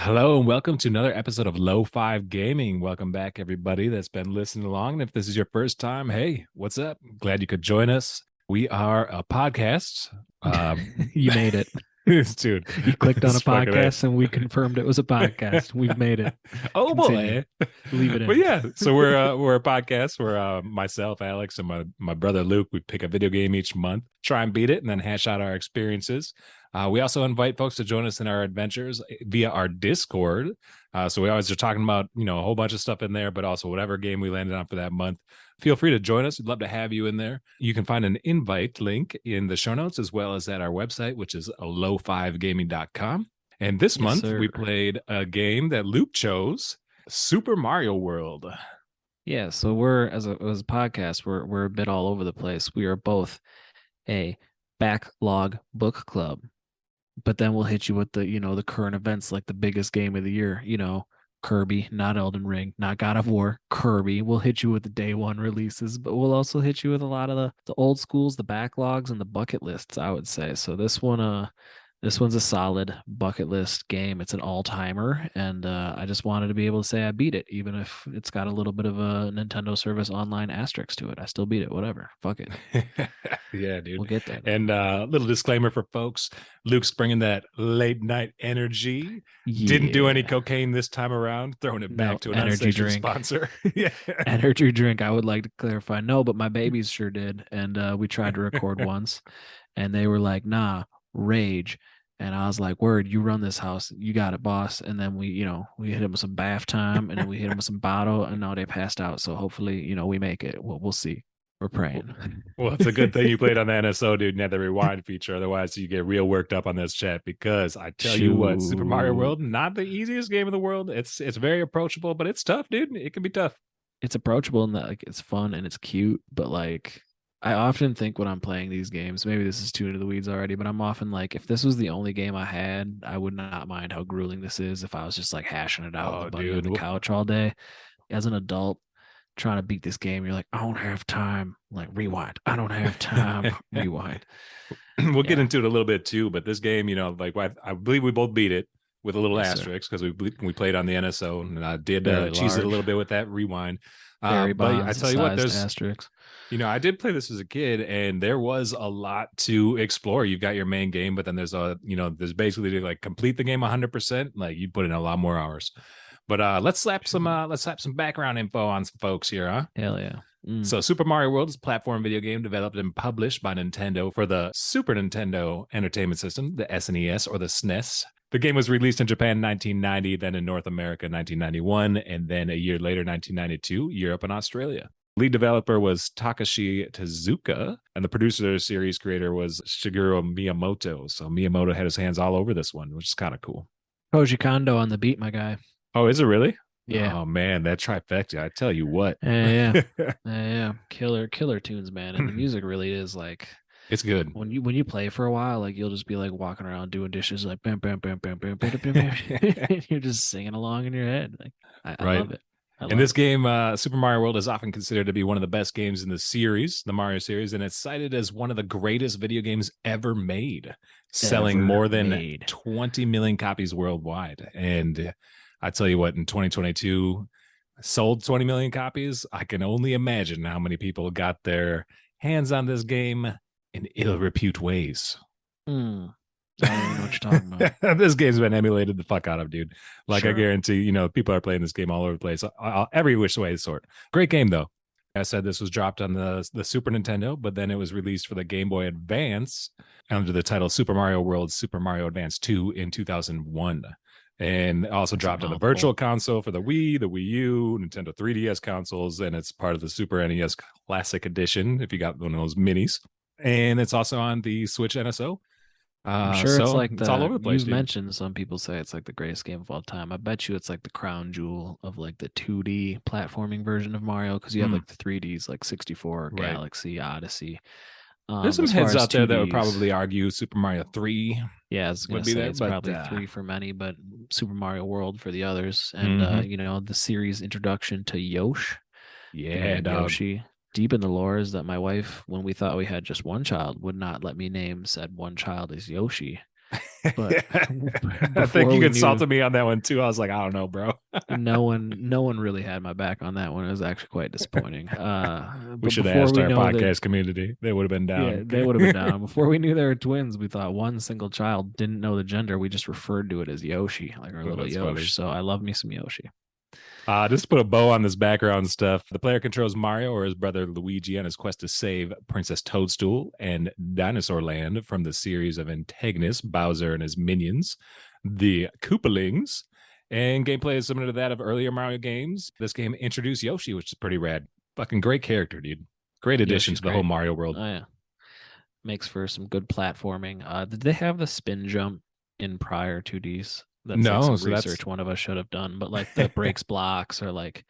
Hello and welcome to another episode of Low Five Gaming. Welcome back, everybody that's been listening along. And if this is your first time, hey, what's up? Glad you could join us. We are a podcast. You made it. Dude, You clicked on a it's fucking A. podcast and we confirmed it was a podcast. We've made it. Oh Continue. boy. Leave it But in. yeah, so we're a podcast where myself, Alex, and my brother Luke, we pick a video game each month, try and beat it, and then hash out our experiences. We also invite folks to join us in our adventures via our Discord. So we always are talking about, a whole bunch of stuff in there, but also whatever game we landed on for that month. Feel free to join us. We'd love to have you in there. You can find an invite link in the show notes as well as at our website, which is low5gaming.com. And this month sir. we played a game that Luke chose, Super Mario World. Yeah, so we're as a podcast, we're a bit all over the place. We are both a backlog book club, but then we'll hit you with the current events like the biggest game of the year, Kirby, not Elden Ring, not God of War, Kirby. We'll hit you with the day one releases, but we'll also hit you with a lot of the old schools, the backlogs, and the bucket lists, I would say. So this one's a solid bucket list game. It's an all-timer, and I just wanted to be able to say I beat it, even if it's got a little bit of a Nintendo Service Online asterisk to it. I still beat it. Whatever. Fuck it. Yeah, dude. We'll get there. And little disclaimer for folks: Luke's bringing that late night energy. Yeah. Didn't do any cocaine this time around. Throwing it back to an energy unsanctioned drink. sponsor. Yeah, energy drink. I would like to clarify. No, but my babies sure did, and we tried to record once, and they were like, "Nah, rage." And I was like, "Word, you run this house. You got it, boss." And then we hit them with some bath time, and then we hit them with some bottle, and now they passed out. So hopefully, we make it. We'll see. We're praying. Well, it's a good thing you played on the NSO, dude, and had the rewind feature. Otherwise, you get real worked up on this chat because I tell you what, Super Mario World, not the easiest game in the world. It's very approachable, but it's tough, dude. It can be tough. It's approachable and that like it's fun and it's cute, but like I often think when I'm playing these games, maybe this is too into the weeds already, but I'm often like, if this was the only game I had, I would not mind how grueling this is if I was just like hashing it out with a buddy on the couch all day. As an adult, trying to beat this game, you're like, I don't have time. Like, rewind. I don't have time. Rewind. We'll get into it a little bit too, but this game, like I believe we both beat it with a little asterisk because we played on the NSO, and I did cheese it a little bit with that rewind. But I tell you what, there's asterisks. I did play this as a kid, and there was a lot to explore. You've got your main game, but then there's there's basically like complete the game 100%. Like you put in a lot more hours. But let's slap some background info on some folks here, huh? Hell yeah. So Super Mario World is a platform video game developed and published by Nintendo for the Super Nintendo Entertainment System, the SNES or the SNES. The game was released in Japan in 1990, then in North America in 1991, and then a year later, 1992, Europe and Australia. Lead developer was Takashi Tezuka, and the producer of the series creator was Shigeru Miyamoto. So Miyamoto had his hands all over this one, which is kind of cool. Koji Kondo on the beat, my guy. Oh, is it really? Yeah. Oh man, that trifecta! I tell you what. Yeah. Killer tunes, man. And the music really is like, it's good. When you play for a while, like you'll just be like walking around doing dishes, like bam, bam, bam, bam, bam, bam, bam, bam. You're just singing along in your head. Like I love it. In this game, Super Mario World is often considered to be one of the best games in the series, the Mario series, and it's cited as one of the greatest video games ever made, selling more than 20 million copies worldwide. And I tell you what, in 2022, sold 20 million copies. I can only imagine how many people got their hands on this game in ill repute ways. I don't know what you're talking about. This game's been emulated the fuck out of, dude. Like, sure. I guarantee, people are playing this game all over the place, every which way sort. Great game, though. I said this was dropped on the Super Nintendo, but then it was released for the Game Boy Advance under the title Super Mario World Super Mario Advance 2 in 2001. And also dropped on the Virtual Console for the Wii, the Wii U, Nintendo 3DS consoles, and it's part of the Super NES Classic Edition if you got one of those minis. And it's also on the Switch NSO. I'm sure it's like it's all over the place. You've mentioned some people say it's like the greatest game of all time. I bet you it's like the crown jewel of like the 2D platforming version of Mario, because you have like the 3Ds like 64, right. Galaxy, Odyssey. There's some heads out there that would probably argue Super Mario 3. Yeah, I was gonna say it's probably 3 for many, but Super Mario World for the others. And the series introduction to Yoshi. Yeah, Yoshi. Deep in the lore is that my wife, when we thought we had just one child, would not let me name said one child as Yoshi. But I think before you we knew, consulted me on that one too. I was like, I don't know, bro. no one really had my back on that one. It was actually quite disappointing. We But should have before asked we our know that, podcast community. They would have been yeah, down. they would have been down. Before we knew they were twins, we thought one single child didn't know the gender. We just referred to it as Yoshi, like our Oh, little that's Yosh. funny. So I love me some Yoshi. Just to put a bow on this background stuff, the player controls Mario or his brother Luigi on his quest to save Princess Toadstool and Dinosaur Land from the series of antagonists, Bowser and his minions, the Koopalings. And gameplay is similar to that of earlier Mario games. This game introduced Yoshi, which is pretty rad. Fucking great character, dude. Great addition Yoshi's to the whole great. Mario world. Oh yeah, makes for some good platforming. Did they have the spin jump in prior 2Ds? That's like No, some so that's research one of us should have done. But like the breaks blocks or like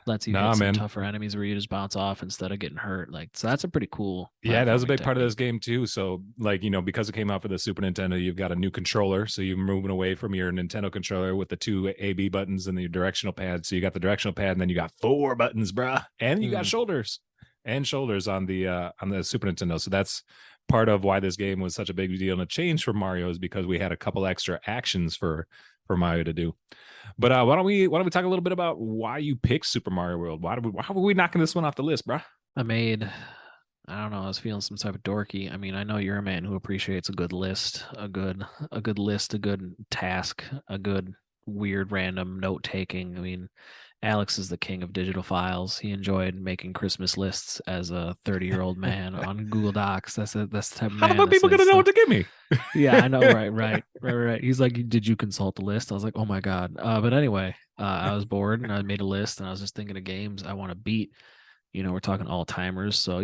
lets you nah, hit some man. tougher enemies where you just bounce off instead of getting hurt. Like so that's a pretty cool Yeah, that was a platforming big part of this technique. game too. So, like, because it came out for the Super Nintendo, you've got a new controller. So you're moving away from your Nintendo controller with the two AB buttons and the directional pad. So you got the directional pad, and then you got four buttons, bruh, and you got Mm. shoulders on the Super Nintendo. So that's part of why this game was such a big deal and a change for Mario is because we had a couple extra actions for Mario to do. But why don't we talk a little bit about why you picked Super Mario World? Why were we knocking this one off the list, bruh? I made I don't know, I was feeling some type of dorky. I mean, I know you're a man who appreciates a good list, a good list, a good task, a good weird random note taking. I mean, Alex is the king of digital files. He enjoyed making Christmas lists as a 30-year-old man on Google Docs. That's the type of How the man fuck this people is. gonna know So what to give me? yeah, I know, right. He's like, did you consult the list? I was like, oh my God. But anyway, I was bored and I made a list and I was just thinking of games I want to beat. We're talking all timers. So,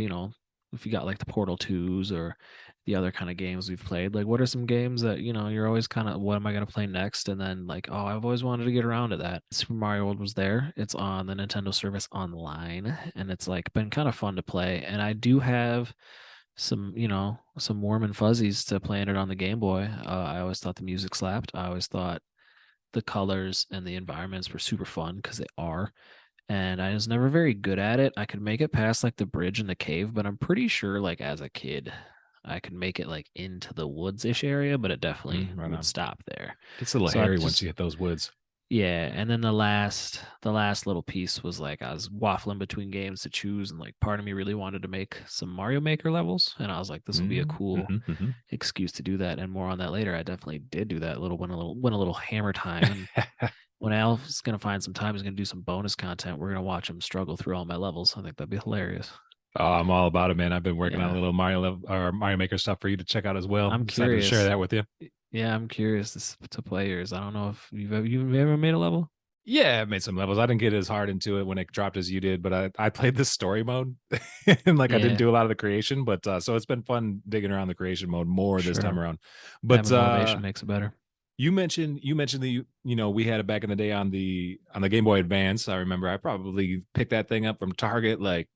if you got like the Portal 2s or the other kind of games we've played, like what are some games that, you're always kind of, what am I going to play next? And then like, oh, I've always wanted to get around to that. Super Mario World was there. It's on the Nintendo Service Online and it's like been kind of fun to play. And I do have some warm and fuzzies to playing it on the Game Boy. I always thought the music slapped. I always thought the colors and the environments were super fun because they are. And I was never very good at it. I could make it past like the bridge and the cave, but I'm pretty sure like as a kid, I could make it like into the woods-ish area, but it definitely Right would on. stop there. Gets a little So I hairy once just you hit those woods. yeah, and then the last little piece was like I was waffling between games to choose, and like part of me really wanted to make some Mario Maker levels, and I was like, this would be a cool Mm-hmm. excuse to do that, and more on that later. I definitely did do that. Win a little hammer time, and when Al's gonna find some time, he's gonna do some bonus content. We're gonna watch him struggle through all my levels. I think that'd be hilarious. Oh, I'm all about it, man. I've been working on a Yeah, little Mario Maker stuff for you to check out as well. I'm Decided to share curious. that with you. Yeah, I'm curious to play yours. I don't know if you've ever made a level. Yeah, I made some levels. I didn't get as hard into it when it dropped as you did, but I played the story mode and like I didn't Yeah, do a lot of the creation, but so it's been fun digging around the creation mode more this time sure. around. But Having motivation makes it better. you mentioned the we had it back in the day on the Game Boy Advance. I remember I probably picked that thing up from Target like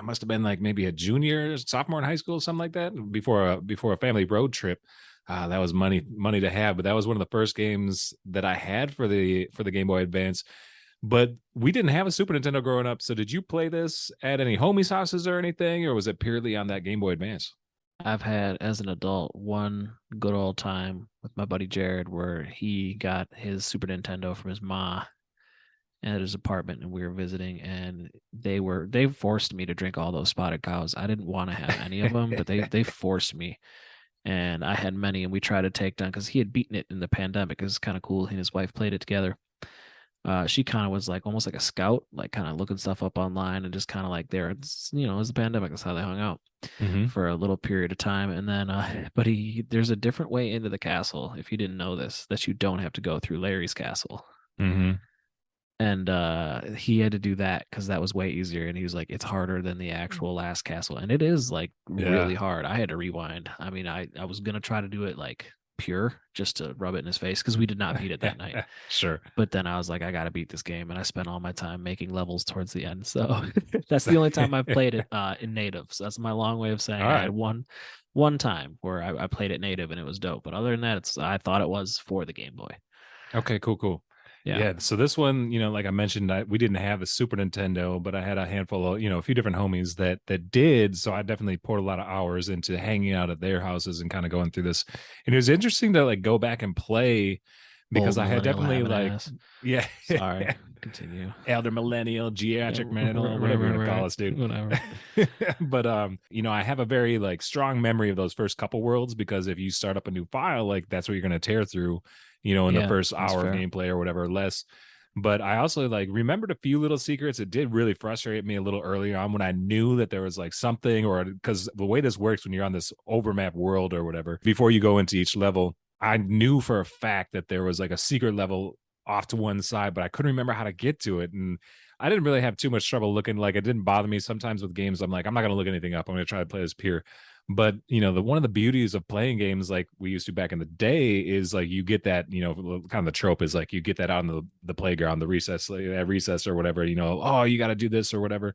must have been like maybe a junior, sophomore in high school, something like that, before a family road trip. That was money to have, but that was one of the first games that I had for the Game Boy Advance. But we didn't have a Super Nintendo growing up, so did you play this at any homies' houses or anything, or was it purely on that Game Boy Advance? I've had as an adult one good old time with my buddy Jared where he got his Super Nintendo from his ma at his apartment and we were visiting and they forced me to drink all those spotted cows. I didn't want to have any of them, but they forced me and I had many and we tried to take down because he had beaten it in the pandemic. It was kind of cool. He and his wife played it together. She kind of was like almost like a scout, like kind of looking stuff up online and just kind of like there. It was the pandemic. That's how they hung out Mm-hmm. for a little period of time. And then, but there's a different way into the castle. If you didn't know this, that you don't have to go through Larry's castle. Mm-hmm. And he had to do that because that was way easier. And he was like, it's harder than the actual last castle. And it is like Yeah. really hard. I had to rewind. I mean, I was gonna try to do it like pure just to rub it in his face because we did not beat it that night. Sure. But then I was like, I gotta beat this game, and I spent all my time making levels towards the end. So that's the only time I've played it in native. So that's my long way of saying All I had right. one time where I played it native and it was dope. But other than that, I thought it was for the Game Boy. Okay, cool. Yeah. Yeah, so this one, like I mentioned, we didn't have a Super Nintendo, but I had a handful of, a few different homies that did. So I definitely poured a lot of hours into hanging out at their houses and kind of going through this. And it was interesting to like go back and play because Old I had millennial definitely having like, ass. yeah, Sorry. Continue. elder millennial, Yeah, geriatric millennial, whatever you want to call us, dude. Whatever. But I have a very like strong memory of those first couple worlds because if you start up a new file, like that's what you're gonna tear through, in the Yeah, first that's hour of fair. gameplay or whatever, less. But I also like remembered a few little secrets. It did really frustrate me a little earlier on when I knew that there was like something, or because the way this works when you're on this overmap world or whatever, before you go into each level, I knew for a fact that there was like a secret level off to one side, but I couldn't remember how to get to it. And I didn't really have too much trouble looking. Like it didn't bother me sometimes with games. I'm like, I'm not going to look anything up. I'm going to try to play as pure. But the one of the beauties of playing games like we used to back in the day is like you get that, kind of the trope is like you get that out in the playground, the recess, like at recess or whatever, oh, you got to do this or whatever.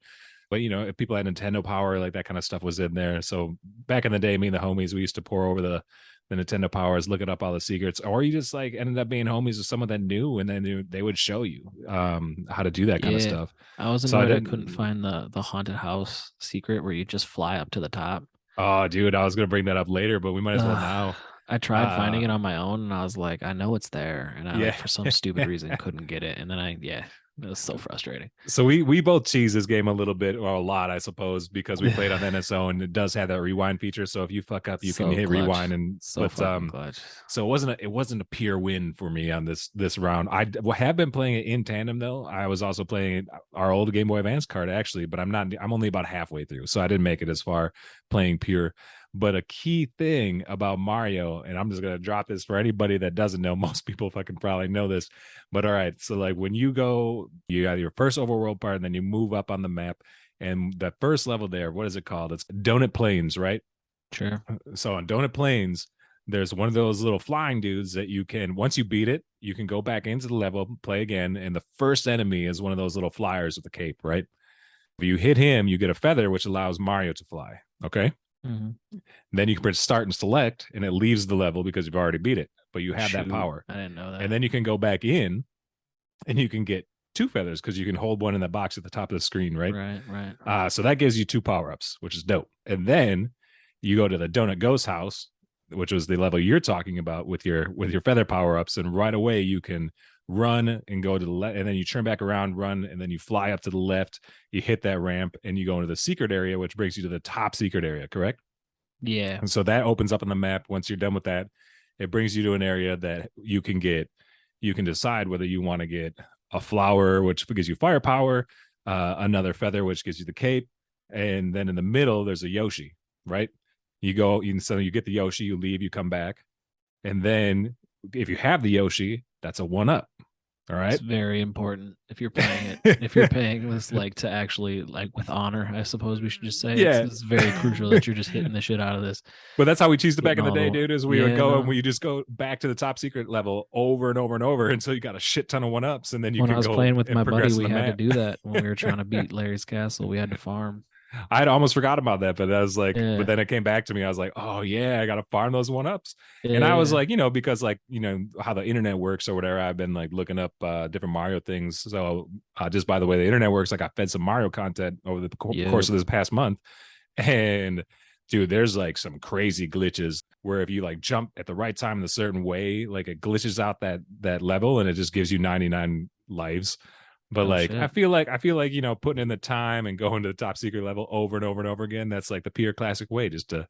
But if people had Nintendo Power, like that kind of stuff was in there. So back in the day, me and the homies, we used to pour over the Nintendo Powers, looking up all the secrets, or you just like ended up being homies with someone that knew, and then they would show you how to do that kind of Yeah. stuff. I was So I annoyed I couldn't didn't. find the haunted house secret where you just fly up to the top. Oh, dude, I was gonna bring that up later, but we might as well now. I tried finding Uh, it on my own and I was like, I know it's there. And I like yeah. for some stupid reason couldn't get it. And then it was so frustrating. So we both cheese this game a little bit or a lot, I suppose, because we played on NSO and it does have that rewind feature. So if you fuck up, you can So hit clutch. rewind. And So but fucking clutch. so it wasn't a pure win for me on this round. I have been playing it in tandem though. I was also playing our old Game Boy Advance card actually, but I'm only about halfway through, so I didn't make it as far playing pure. But a key thing about Mario, and I'm just gonna drop this for anybody that doesn't know, most people fucking probably know this, but all right, so like when you you got your first overworld part, and then you move up on the map, and the first level there, what is it called? It's Donut Plains, right? Sure. So on Donut Plains, there's one of those little flying dudes that you can, once you beat it, you can go back into the level, play again, and the first enemy is one of those little flyers with a cape, right? If you hit him, you get a feather, which allows Mario to fly. Okay. Mm-hmm. Then you can press start and select, and it leaves the level because you've already beat it, but you have that Shoot. power. I didn't know And that. then you can go back in and you can get two feathers because you can hold one in the box at the top of the screen, right? Right, right. So that gives you two power ups, which is dope. And then you go to the Donut Ghost house, which was the level you're talking about with your feather power ups, and right away you can run and go to the left, and then you turn back around, run, and then you fly up to the left. You hit that ramp, and you go into the secret area, which brings you to the top secret area. Correct? Yeah. And so that opens up on the map. Once you're done with that, it brings you to an area that you can get. You can decide whether you want to get a flower, which gives you firepower, another feather, which gives you the cape, and then in the middle there's a Yoshi. Right? So you get the Yoshi, you leave, you come back, and then if you have the Yoshi, that's a one up. All It's right. very important if you're playing it. If you're paying this like to actually like with honor, I suppose we should just say Yeah. it's very crucial that you're just hitting the shit out of this. But that's how we cheesed it back Getting in the all day, the dude. Is we would yeah, go and no. we just go back to the top secret level over and over and over until you got a shit ton of one ups, and then you When I can was go playing with and my buddy, progress in we the had to map. do that when we were trying to beat Larry's castle. We had to farm. I'd almost forgot about that, but I was like, but Yeah. then it came back to me. I was like, oh yeah, I got to farm those one ups. And I was Yeah. like, because like, how the internet works or whatever, I've been like looking up different Mario things. So just by the way, the internet works, like I fed some Mario content over the course Yep. of this past month. And dude, there's like some crazy glitches where if you like jump at the right time in a certain way, like it glitches out that level and it just gives you 99 lives. But Oh like shit. I feel like putting in the time and going to the top secret level over and over and over again, that's like the pure classic way just to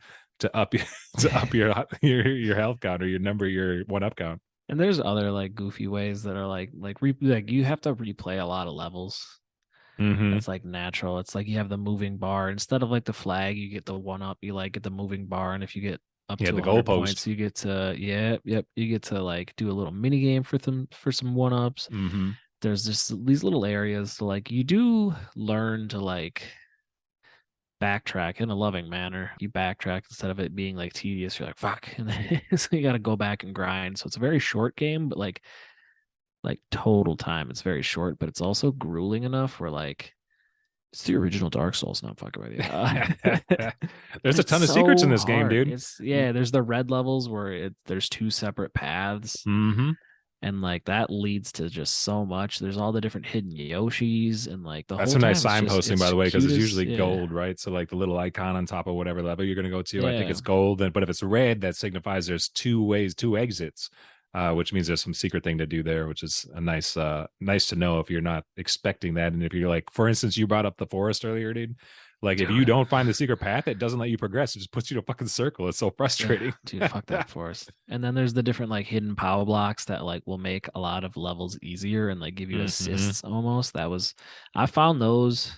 up to up your health count or your one up count. And there's other like goofy ways that are like you have to replay a lot of levels. Mm-hmm. That's like natural. It's like you have the moving bar instead of like the flag, you get the one up. You like get the moving bar, and if you get up Yeah, to the 100 goalpost. points, you get to you get to like do a little mini game for some one ups. Mm-hmm. There's just these little areas to like you do learn to like backtrack in a loving manner. You backtrack instead of it being like tedious. You're like fuck, and then, so you got to go back and grind. So it's a very short game, but like total time, it's very short, but it's also grueling enough where like it's the original Dark Souls. Not fucking with you. There's a It's ton of secrets in so this game, hard. dude. It's yeah. There's the red levels where there's two separate paths. Mm-hmm. And like that leads to just so much. There's all the different hidden Yoshis, and like the That's whole some nice time signposting, by it's the way, because cute it's as usually yeah. gold, right? So like the little icon on top of whatever level you're going to go to, I think Yeah. it's gold. But if it's red, that signifies there's two ways, two exits, which means there's some secret thing to do there, which is a nice to know if you're not expecting that. And if you're like, for instance, you brought up the forest earlier, dude. Like if you Dude. don't find the secret path, it doesn't let you progress. It just puts you to a fucking circle. It's so Yeah, frustrating. dude, fuck that forest. And then there's the different like hidden power blocks that like will make a lot of levels easier and like give you Mm-hmm. assists almost. I found those.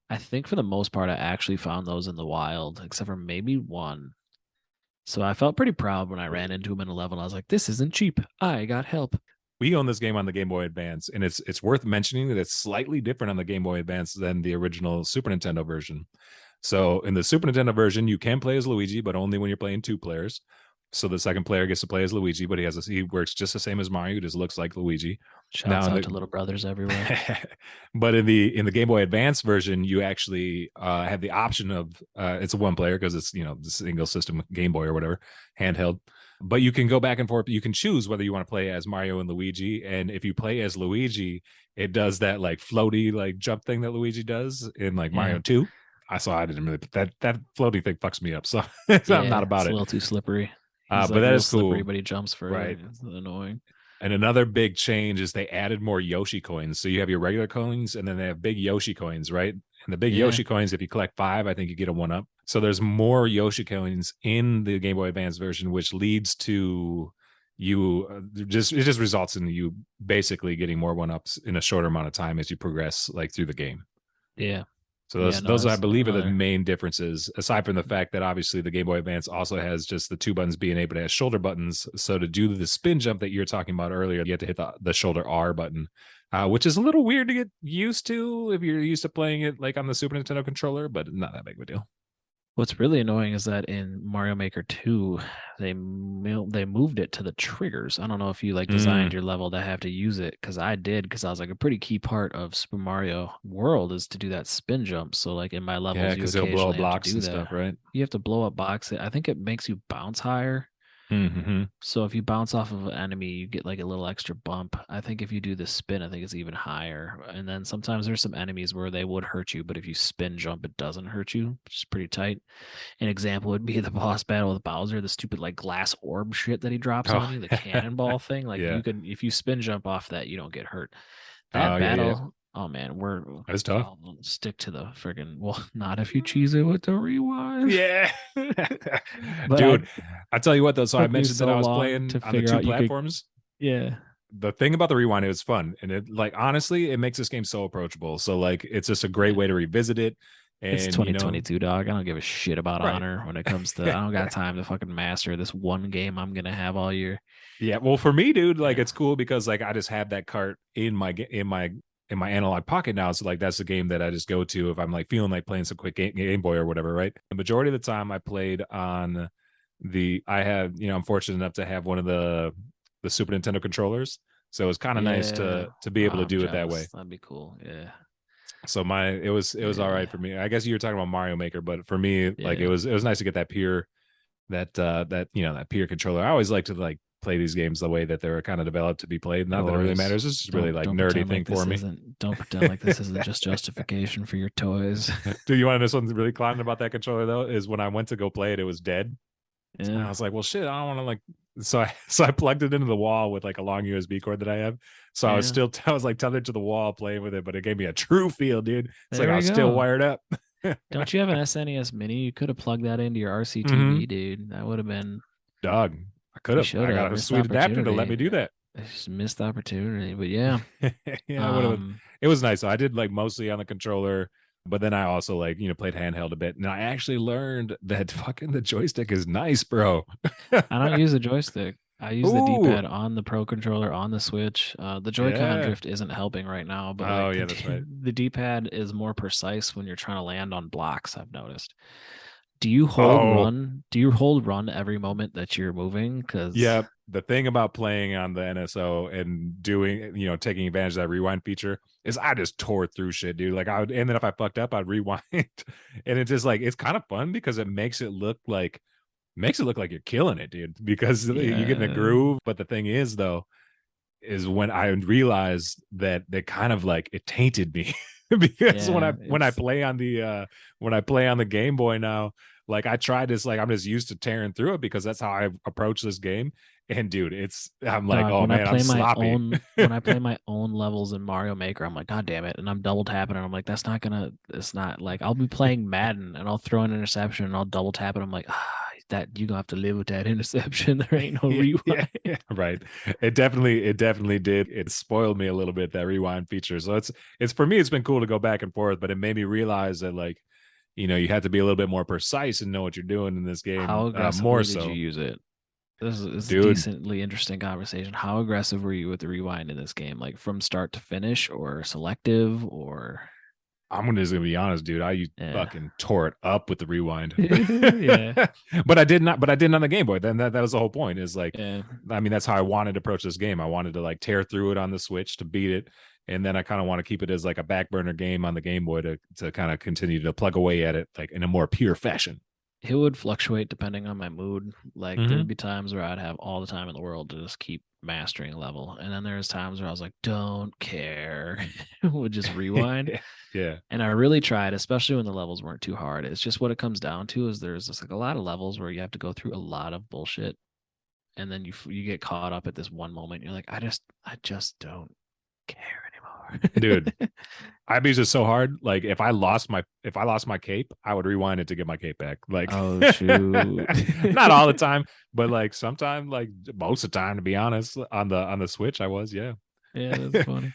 I think for the most part, I actually found those in the wild, except for maybe one. So I felt pretty proud when I ran into him in a level. And I was like, this isn't cheap. I got help. We own this game on the Game Boy Advance, and it's worth mentioning that it's slightly different on the Game Boy Advance than the original Super Nintendo version. So in the Super Nintendo version, you can play as Luigi, but only when you're playing two players. So the second player gets to play as Luigi, but he works just the same as Mario. He just looks like Luigi. Now Shouts in out the to little brothers everywhere. but in the Game Boy Advance version, you actually have the option of it's a one player because it's the single system Game Boy or whatever handheld. But you can go back and forth. You can choose whether you want to play as Mario and Luigi. And if you play as Luigi, it does that like floaty like jump thing that Luigi does in like Yeah. Mario 2. I didn't really that floaty thing fucks me up. So I'm not Yeah. about It's a it. little too slippery. He's But like that real is slippery, cool. but he jumps further. Right. It's annoying. And another big change is they added more Yoshi coins. So you have your regular coins and then they have big Yoshi coins, right? And the big Yeah. Yoshi coins, if you collect 5, I think you get a one up. So there's more Yoshi coins in the Game Boy Advance version, which leads to you it just results in you basically getting more one ups in a shorter amount of time as you progress like through the game. Yeah. So Yeah. No, those I it's believe are the another. main differences, aside from the fact that obviously the Game Boy Advance also has just the two buttons being able to have shoulder buttons. So to do the spin jump that you were talking about earlier, you have to hit the shoulder R button, which is a little weird to get used to if you're used to playing it like on the Super Nintendo controller, but not that big of a deal. What's really annoying is that in Mario Maker 2, they moved it to the triggers. I don't know if you like designed Mm, your level to have to use it because I did because I was like a pretty key part of Super Mario World is to do that spin jump. So like in my yeah, levels, you because they'll blow up occasionally have to blocks do and stuff, that. right? You have to blow up boxes. I think it makes you bounce higher. Mm-hmm. So if you bounce off of an enemy, you get like a little extra bump. I think if you do the spin, I think it's even higher. And then sometimes there's some enemies where they would hurt you, but if you spin jump, it doesn't hurt you, which is pretty tight. An example would be the boss battle with Bowser, the stupid like glass orb shit that he drops Oh, on you, the cannonball thing. Like yeah. you can, if you spin jump off that, you don't get hurt. Oh, That yeah, yeah. battle, oh man, That's tough. I'll stick to the friggin' well, not if you cheese it with the rewind. Yeah. But I Dude, I tell you what though, so I took me mentioned that so I was long playing to on the figure two out you could, platforms. yeah. The thing about the rewind, it was fun. And it like honestly, it makes this game so approachable. So like it's just a great Yeah. way to revisit it. It's And 2022, dog. I don't give a shit about right. honor when it comes to. I don't got time to fucking master this one game I'm gonna have all year. Yeah. Well, for me, dude, like Yeah, it's cool because like I just have that cart in my analog pocket now. So like that's the game that I just go to if I'm like feeling like playing some quick Game Boy or whatever, right? The majority of the time I played on I have, I'm fortunate enough to have one of the Super Nintendo controllers. So it's kind of nice yeah. to be Oh, able to I'm do it that way. jealous. That'd be cool. Yeah, So it was all right yeah, for me. I guess you were talking about Mario Maker, but for me, like yeah. it was nice to get that peer that peer controller. I always like to like play these games the way that they're kind of developed to be played. Not that it really Toys. matters. It's just really like Don't nerdy pretend thing like for this me. isn't. Don't pretend like this isn't just justification for your toys. Do you want to know something really clowning about that controller though? Is when I went to go play it, it was dead. And I Yeah, was like, well, shit, I don't want to like. So I plugged it into the wall with like a long USB cord that I have. So yeah. I was like tethered to the wall playing with it, but it gave me a true feel, dude. It's like There I we was still go. wired up. Don't you have an SNES Mini? You could have plugged that into your Mm-hmm. RCTV, dude. That would have been. Dog, I could You have. should I have got a missed sweet adapter to let opportunity. me do that. It's just missed opportunity. But yeah, Yeah, I would have. um, It was nice. So I did like mostly on the controller, but then I also like played handheld a bit, and I actually learned that fucking the joystick is nice, bro. I don't use a joystick. I use the Ooh, D-pad on the Pro controller on the Switch. The Joy-Con yeah. drift isn't helping right now, but Oh like yeah, that's right. The D-pad is more precise when you're trying to land on blocks, I've noticed. Do you hold Oh run? Do you hold run every moment that you're moving? Because yeah. The thing about playing on the NSO and doing, taking advantage of that rewind feature is I just tore through shit, dude. Like and then if I fucked up, I'd rewind, and it's just like it's kind of fun because it makes it look like you're killing it, dude. Because you get in the yeah, groove. But the thing is, though, is when I realized that they kind of like it tainted me because Yeah, when I play on the Game Boy now, like I tried this, like I'm just used to tearing through it because that's how I approach this game. And dude, I'm like, dog. oh man, I'm sloppy. When I play my own levels in Mario Maker, I'm like, God damn it, and I'm double tapping, and I'm like, it's not like I'll be playing Madden, and I'll throw an interception, and I'll double tap it. I'm like, that you gonna have to live with that interception. There ain't no rewind. Yeah, right. It definitely did. It spoiled me a little bit, that rewind feature. So it's for me, it's been cool to go back and forth, but it made me realize that like, you have to be a little bit more precise and know what you're doing in this How game. More aggressively did you so, use it? This is a dude. decently interesting conversation. How aggressive were you with the rewind in this game? Like from start to finish, or selective, or Just gonna be honest, dude. I yeah, fucking tore it up with the rewind, yeah, but I did not. But I didn't on the Game Boy. Then that was the whole point. Is like, yeah. I mean, that's how I wanted to approach this game. I wanted to like tear through it on the Switch to beat it, and then I kind of want to keep it as like a back burner game on the Game Boy to kind of continue to plug away at it like in a more pure fashion. It would fluctuate depending on my mood. Like there'd Mm-hmm. be times where I'd have all the time in the world to just keep mastering a level, and then there's times where I was like, don't care, would just rewind. Yeah. And I really tried, especially when the levels weren't too hard. It's just what it comes down to is there's just like a lot of levels where you have to go through a lot of bullshit, and then you get caught up at this one moment. You're like, I just don't care Dude, anymore. I abused it so hard. Like if I lost my cape, I would rewind it to get my cape back. Like Oh shoot. not all the time, but like sometimes, like most of the time, to be honest, on the Switch, I was, yeah. Yeah, that's funny.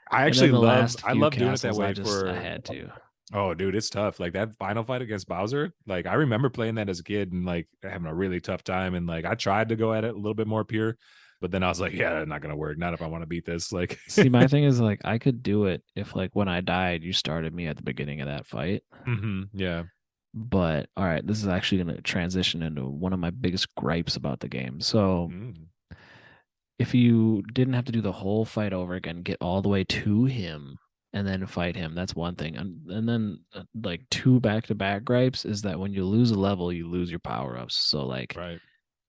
I And then actually the love last I few love doing it that castles, way I for had to. oh dude, it's tough. Like that final fight against Bowser, like I remember playing that as a kid and like having a really tough time. And like I tried to go at it a little bit more pure, but then I was like, yeah, not gonna work. Not if I want to beat this. Like See, my thing is like I could do it if like when I died, you started me at the beginning of that fight. yeah. But all right, this is actually going to transition into one of my biggest gripes about the game. So Mm. if you didn't have to do the whole fight over again, get all the way to him and then fight him, that's one thing. And then like two back-to-back gripes is that when you lose a level, you lose your power-ups. So like Right.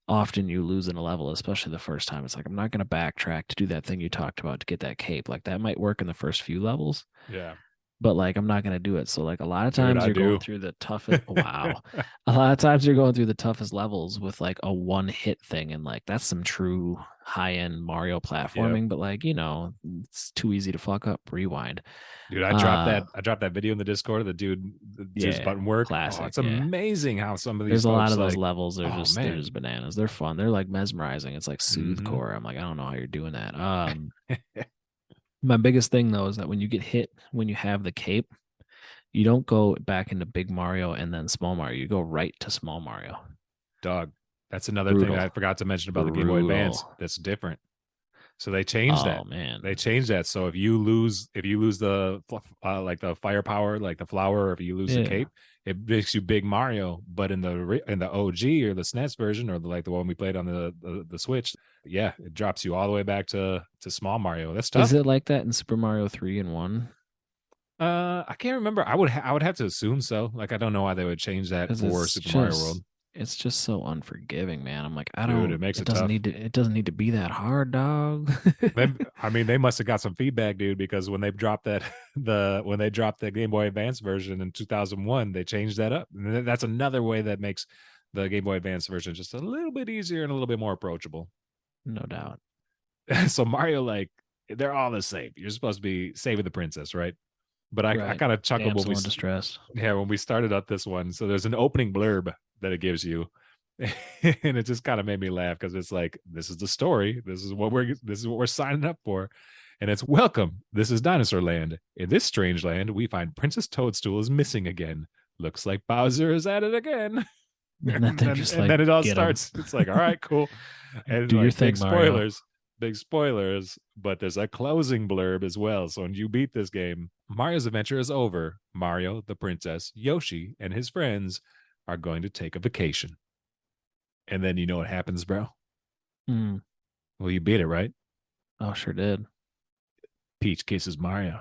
often you lose in a level, especially the first time. It's like I'm not going to backtrack to do that thing you talked about to get that cape. Like that might work in the first few levels, Yeah. but like I'm not gonna do it. So like a lot of Dude, times I you're going do. through the toughest wow. A lot of times you're going through the toughest levels with like a one hit thing, and like that's some true high end Mario Yep. platforming, but like, it's too easy to fuck up. Rewind. Dude, Uh I dropped that video in the Discord of the dude's yeah, button work. Oh, classic. it's Yeah. amazing how some of these There's a lot folks of those like, levels, oh they're man. just bananas. They're fun. They're like mesmerizing. It's like soothe Hmm. core. I'm like, I don't know how you're doing that. My biggest thing though is that when you get hit when you have the cape, you don't go back into big Mario and then small Mario. You go right to small Mario. Dog. That's another thing I Brutal. forgot to mention about the Game Boy Advance. Brutal. That's different. So they changed Oh that. man. They changed that. So if you lose the like the firepower, like the flower, or if you lose the Yeah. cape, it makes you Big Mario. But in the OG or the SNES version, or like the one we played on the Switch, yeah, it drops you all the way back to small Mario. That's Is tough. it like that in Super Mario 3 and 1? I can't remember. I would have to assume so. Like I don't know why they would change that Because for Super Mario World, it's just so unforgiving, man. I'm like, I dude. don't It makes it tough. it doesn't need to be that hard, dog. I mean, they must have got some feedback, dude, because when they dropped when they dropped the Game Boy Advance version in 2001, they changed that up. And that's another way that makes the Game Boy Advance version just a little bit easier and a little bit more approachable. No doubt. So Mario, like, they're all the same. You're supposed to be saving the princess, right? But I Right. kind of chuckled Damsel in distress. when we started up this one. So there's an opening blurb that it gives you. And it just kind of made me laugh because it's like, this is the story. This is what we're signing up for. And it's welcome. This is Dinosaur Land. In this strange land, we find Princess Toadstool is missing again. Looks like Bowser is at it again. And then they're just like, Then it all get him. starts. It's like, all right, cool. And Do your like thing, Mario. big spoilers, but there's a closing blurb as well. So when you beat this game, Mario's adventure is over. Mario, the princess, Yoshi, and his friends are going to take a vacation. And then you know what happens, bro? Mm. Well, you beat it, right? Oh, sure did. Peach kisses Mario.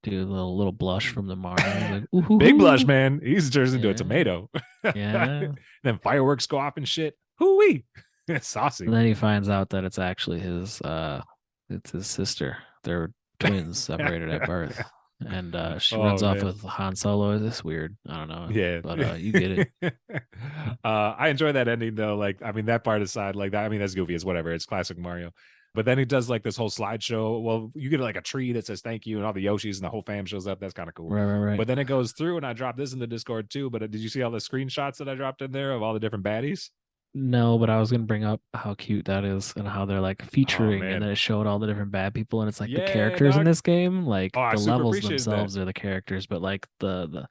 Dude, a little blush from the Mario. He's like, ooh, Big blush, man. He's turns into a yeah, tomato. yeah. Then fireworks go off and shit. Hoo-wee. It's saucy. And then he finds out that it's actually his It's his sister. They're twins separated at birth. And she runs Oh off man. with Han Solo. It's weird. I don't know. Yeah. But you get it. I enjoy that ending though. Like, I mean, that part aside, like that, I mean, that's goofy. It's whatever. It's classic Mario. But then he does like this whole slideshow. Well, you get like a tree that says thank you, and all the Yoshis and the whole fam shows up. That's kind of cool. Right, right, right. But then it goes through, and I dropped this in the Discord too. But did you see all the screenshots that I dropped in there of all the different baddies? No, but I was gonna bring up how cute that is and how they're like Oh featuring and man. then it showed all the different bad people and it's like the Yeah, characters in dog. this game, Oh, like I the super levels appreciated that. themselves are the characters, but like the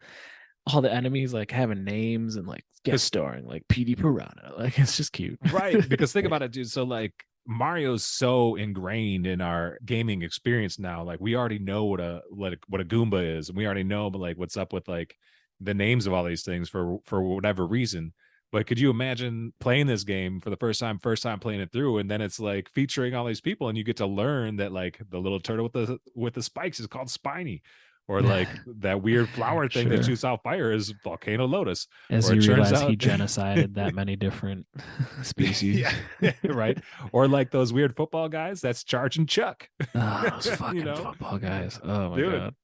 all the enemies like having names and like guest Because starring like PD Piranha. Like it's just cute. right, because think about it, dude. So like Mario's so ingrained in our gaming experience now. Like we already know what a Goomba is, and we already know, but like what's up with like the names of all these things for whatever reason. But could you imagine playing this game for the first time playing it through, and then it's like featuring all these people, and you get to learn that like the little turtle with the spikes is called Spiny, or like that weird flower thing that Sure. shoots out fire is Volcano Lotus, As or it you turns realize he out genocided that many different species. yeah, right. Or like those weird football guys, that's Charge and Chuck. Oh, those you fucking know, football guys. Oh my dude, god.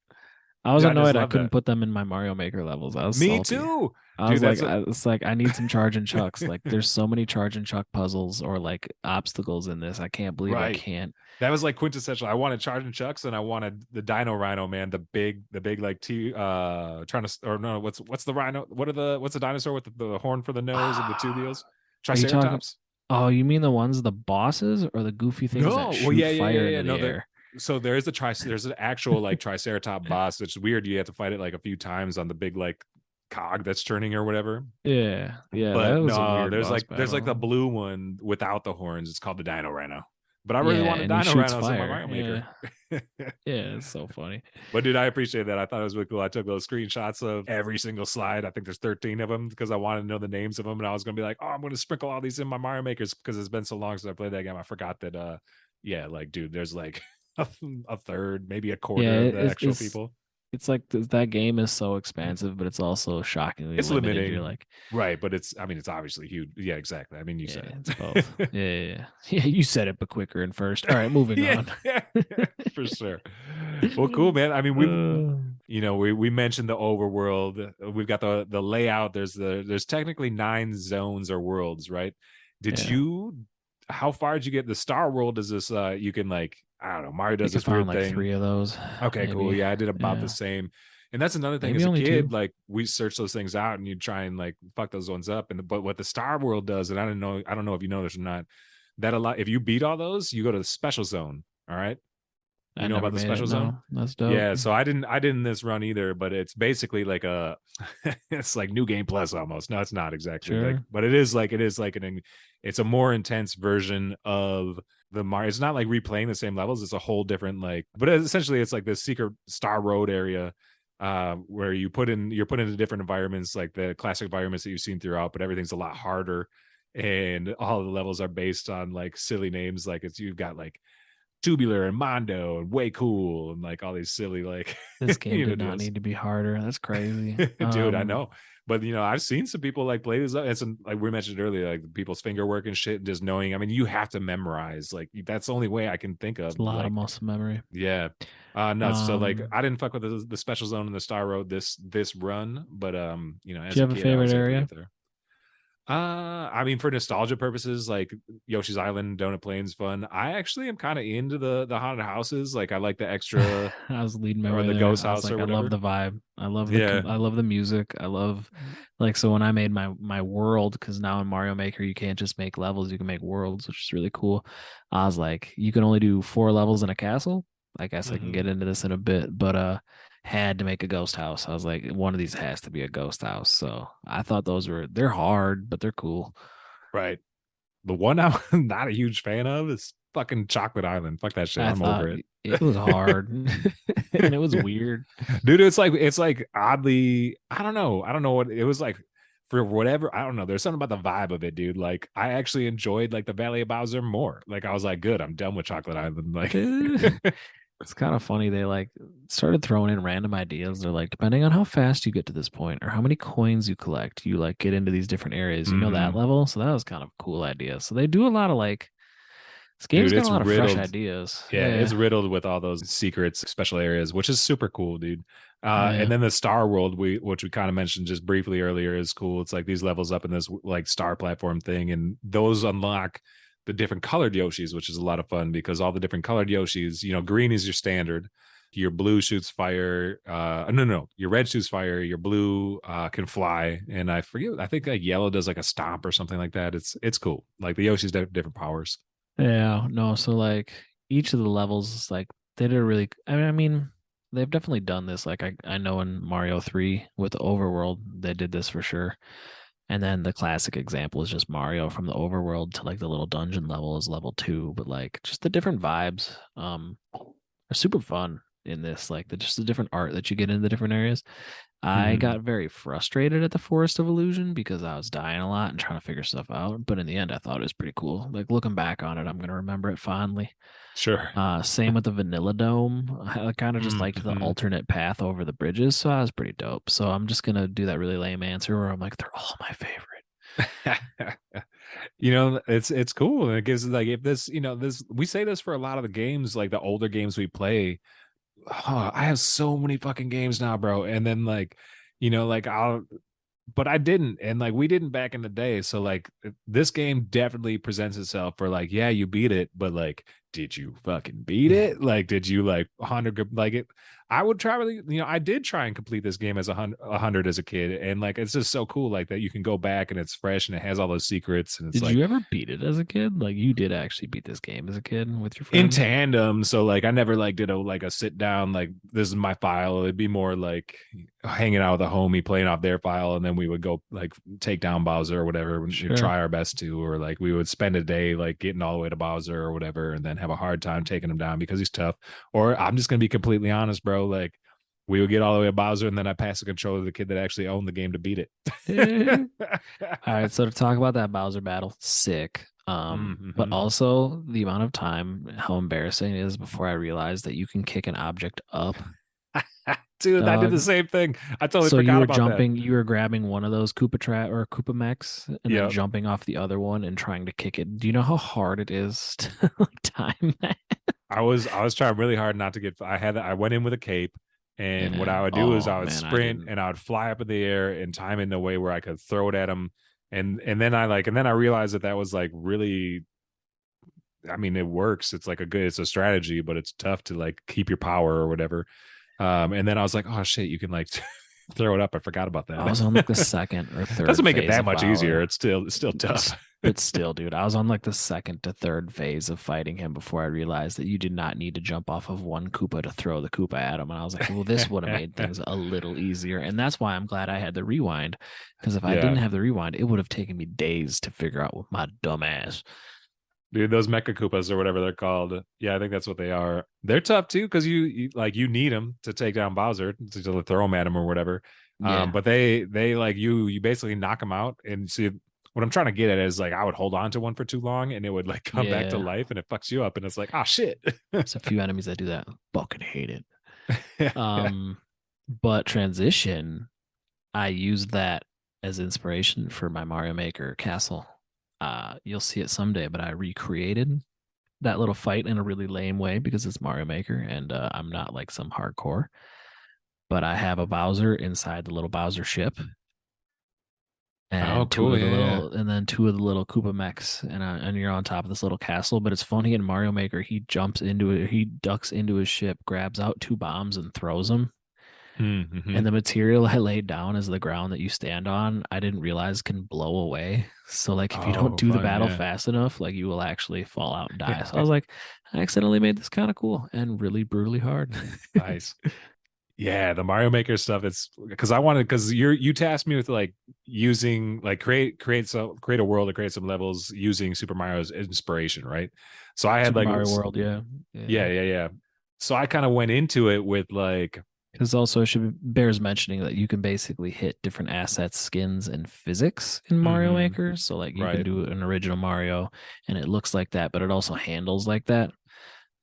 I was I just annoyed I love couldn't that. put them in my Mario Maker levels. I was Me salty. too, I dude. was like, That's a it's like I need some charge and chucks. Like there's so many charge and chuck puzzles or like obstacles in this. I can't believe I right. can't. That was like quintessential. I wanted Charge and Chucks, and I wanted the Dino Rhino, man. The big like trying to or no, what's the rhino? What's the dinosaur with the horn for the nose and the two Are wheels? you talking? Triceratops? Oh, you mean the ones, the bosses or the goofy things that No, well, shoot fire yeah. into the No, air? so there is there's an actual like Triceratops boss, which is weird. You have to fight it like a few times on the big like cog that's turning or whatever. Yeah, yeah, that But was a no, weird boss there's like the battle. blue one without the horns. It's called the Dino Rhino. But I really Yeah, wanted and he Dino shoots Rhinos in my fire. Mario Maker. Yeah, yeah, it's so funny. But dude, I appreciate that. I thought it was really cool. I took those screenshots of every single slide. I think there's 13 of them because I wanted to know the names of them, and I was gonna be like, oh, I'm gonna sprinkle all these in my Mario Makers because it's been so long since I played that game. I forgot that. Yeah, like dude, there's like a third, maybe a Yeah, quarter of the actual people. it's like that game is so expansive, but it's also shockingly It's limited. You're limiting, like, right? But it's, I mean, it's obviously huge. Yeah, exactly. I mean, you yeah, said it's both. it. Yeah, yeah, yeah. Yeah, you said it, but quicker and first. All right, moving yeah, on. for sure. Well, cool, man. I mean, Uh, we mentioned the overworld. We've got the layout. There's technically 9 zones or worlds, right? Did yeah, you? How far did you get? The Star World is this? You can like, I don't know. Mario I does think I this found weird like thing. three of those, Okay, cool. maybe. Yeah, I did about the Yeah, same. And that's another thing. maybe As a only kid, two. like we search those things out, and you try and like fuck those ones up. But what the Star World does, and I don't know if you know this or not, that a lot. If you beat all those, you go to the special zone. All right, I you know never about the made it. special zone? No, that's dope. Yeah, so I didn't this run either, but it's basically like a it's like new game plus almost. No, it's not exactly like, Sure. but it is like it's a more intense version of the Mario. It's not like replaying the same levels. It's a whole different like, but essentially it's like this secret Star Road area where you're put into different environments, like the classic environments that you've seen throughout, but everything's a lot harder. And all the levels are based on like silly names, like it's you've got like Tubular and Mondo and Way Cool and like all these silly like This game did not deals. need to be harder. That's crazy. Dude, I know. But I've seen some people like play this up. And some like we mentioned earlier, like people's finger work and shit, and just knowing. I mean, you have to memorize. Like that's the only way I can think It's of. a lot of Like, muscle memory. yeah. Nuts. So like Um, I didn't fuck with the special zone and the Star Road this run, but do as you a have a kid I favorite was able to area? get there. I mean, for nostalgia purposes, like Yoshi's Island, Donut Plains, fun. I actually am kind of into the haunted houses. Like, I like the extra I was leading my or way the there. ghost I was house or like, I love whatever. the vibe. Yeah, I love the music. I love like so when I made my world, because now in Mario Maker you can't just make levels, you can make worlds, which is really cool. I was like, you can only do 4 levels in a castle. I guess I can hmm get into this in a bit, but had to make a ghost house. I was like, one of these has to be a ghost house. So I thought they're hard, but they're cool. right. The one I'm not a huge fan of is fucking Chocolate Island. Fuck that shit. I I'm thought over it. it was hard and it was weird. Dude, it's like oddly, I don't know what it was like for whatever. I don't know. There's something about the vibe of it, dude. Like I actually enjoyed like the Valley of Bowser more. Like I was like, good, I'm done with Chocolate Island. Like It's kind of funny. They like started throwing in random ideas. They're like, depending on how fast you get to this point or how many coins you collect, you like get into these different areas. You know that hmm level? So that was kind of a cool idea. So they do a lot of like This Dude, game's got a it's lot of fresh riddled. ideas. Yeah, it's Yeah. riddled with all those secrets, special areas, which is super cool, dude. Yeah. And then the Star World, which we kind of mentioned just briefly earlier, is cool. It's like these levels up in this like star platform thing, and those unlock the different colored Yoshis, which is a lot of fun because all the different colored Yoshis, green is your standard. Your blue shoots fire. No, your red shoots fire. Your blue can fly, and I forget. I think like yellow does like a stomp or something like that. It's cool. Like the Yoshis have different powers. Yeah. No, so like each of the levels is like they did a really I mean they've definitely done this. Like I know in Mario 3 with the overworld, they did this for sure. And then the classic example is just Mario from the overworld to like the little dungeon level is level 2, but like just the different vibes are super fun in this. Like just the different art that you get in the different areas. I Mhm. got very frustrated at the Forest of Illusion because I was dying a lot and trying to figure stuff out. But in the end, I thought it was pretty cool. Like looking back on it, I'm gonna remember it fondly. Sure. Same with the Vanilla Dome. I kind of just liked the Mhm. alternate path over the bridges, so I was pretty dope. So I'm just gonna do that really lame answer where I'm like, they're all my favorite. It's cool, and it gives like if this this we say this for a lot of the games, like the older games we play. I have so many fucking games now, bro, and then like I'll but I didn't, and like we didn't back in the day. So like this game definitely presents itself for like, yeah, you beat it, but like, did you fucking beat it? Like, did you like 100 like it? I would try really, I did try and complete this game as a hundred as a kid, and like it's just so cool, like that you can go back and it's fresh and it has all those secrets, and it's Did like you ever beat it as a kid? Like you did actually beat this game as a kid with your in friends? tandem. So like I never like did a sit down like this is my file. It'd be more like hanging out with a homie playing off their file, and then we would go like take down Bowser or whatever. We'd Sure. try our best to, or like we would spend a day like getting all the way to Bowser or whatever, and then have a hard time taking him down because he's tough. Or I'm just gonna be completely honest, bro. Like we would get all the way to Bowser, and then I pass the controller to the kid that actually owned the game to beat it. All right, so to talk about that Bowser battle, sick. But Mm-hmm. also the amount of time, how embarrassing it is before I realized that you can kick an object up, Dude, I did the dog. same thing. I totally So you forgot were about that. jumping, you were grabbing one of those Koopa Trap or Koopa Mechs and then Yep. jumping off the other one and trying to kick it. Do you know how hard it is to like time that? I was trying really hard not to get. I went in with a cape, and what Yeah. I would do is Oh I would man, I sprint didn't. and I would fly up in the air and time it in a way where I could throw it at him, and then I realized that was like really. I mean, it works. It's a strategy, but it's tough to like keep your power or whatever. And then I was like, oh shit, you can like throw it up. I forgot about I was that. on like the second or Doesn't third make it phase that of much easier. Bauer. It's still tough. But still, dude, I was on like the second to third phase of fighting him before I realized that you did not need to jump off of one Koopa to throw the Koopa at him. And I was like, well, this would have made things a little easier. And that's why I'm glad I had the rewind. Because if I Yeah. didn't have the rewind, it would have taken me days to figure out with my dumb ass. Dude, those Mecha Koopas or whatever they're called. Yeah, I think that's what they are. They're tough too because you need them to take down Bowser to throw them at him or whatever. Yeah. But they like you basically knock them out. And see what I'm trying to get at is like I would hold on to one for too long and it would like come back to Yeah. life and it fucks you up and it's like oh shit. There's a few enemies that do that. Fucking hate it. Um, but transition, I used that as inspiration for my Mario Maker castle. You'll see it someday, but I recreated that little fight in a really lame way because it's Mario Maker and I'm not like some hardcore. But I have a Bowser inside the little Bowser ship Oh, and cool. Yeah, yeah. two of the little Koopa mechs and you're on top of this little castle. But it's funny in Mario Maker, he jumps into it, he ducks into his ship, grabs out two bombs and throws them. Mm-hmm. And the material I laid down as the ground that you stand on, I didn't realize can blow away. So like if you don't Oh, do the fun. battle Yeah. fast enough, like you will actually fall out and die. So I was like, I accidentally made this kind of cool and really brutally hard. Nice. Yeah, the Mario Maker stuff. It's because I wanted because you tasked me with like using like create a world to create some levels using Super Mario's inspiration, right? So I had Super like Mario World, yeah. yeah, Yeah. yeah, yeah. So I kind of went into it with like Because also it should bears mentioning that you can basically hit different assets, skins, and physics in Mario mm-hmm, Maker. So like you can right, do an original Mario and it looks like that, but it also handles like that.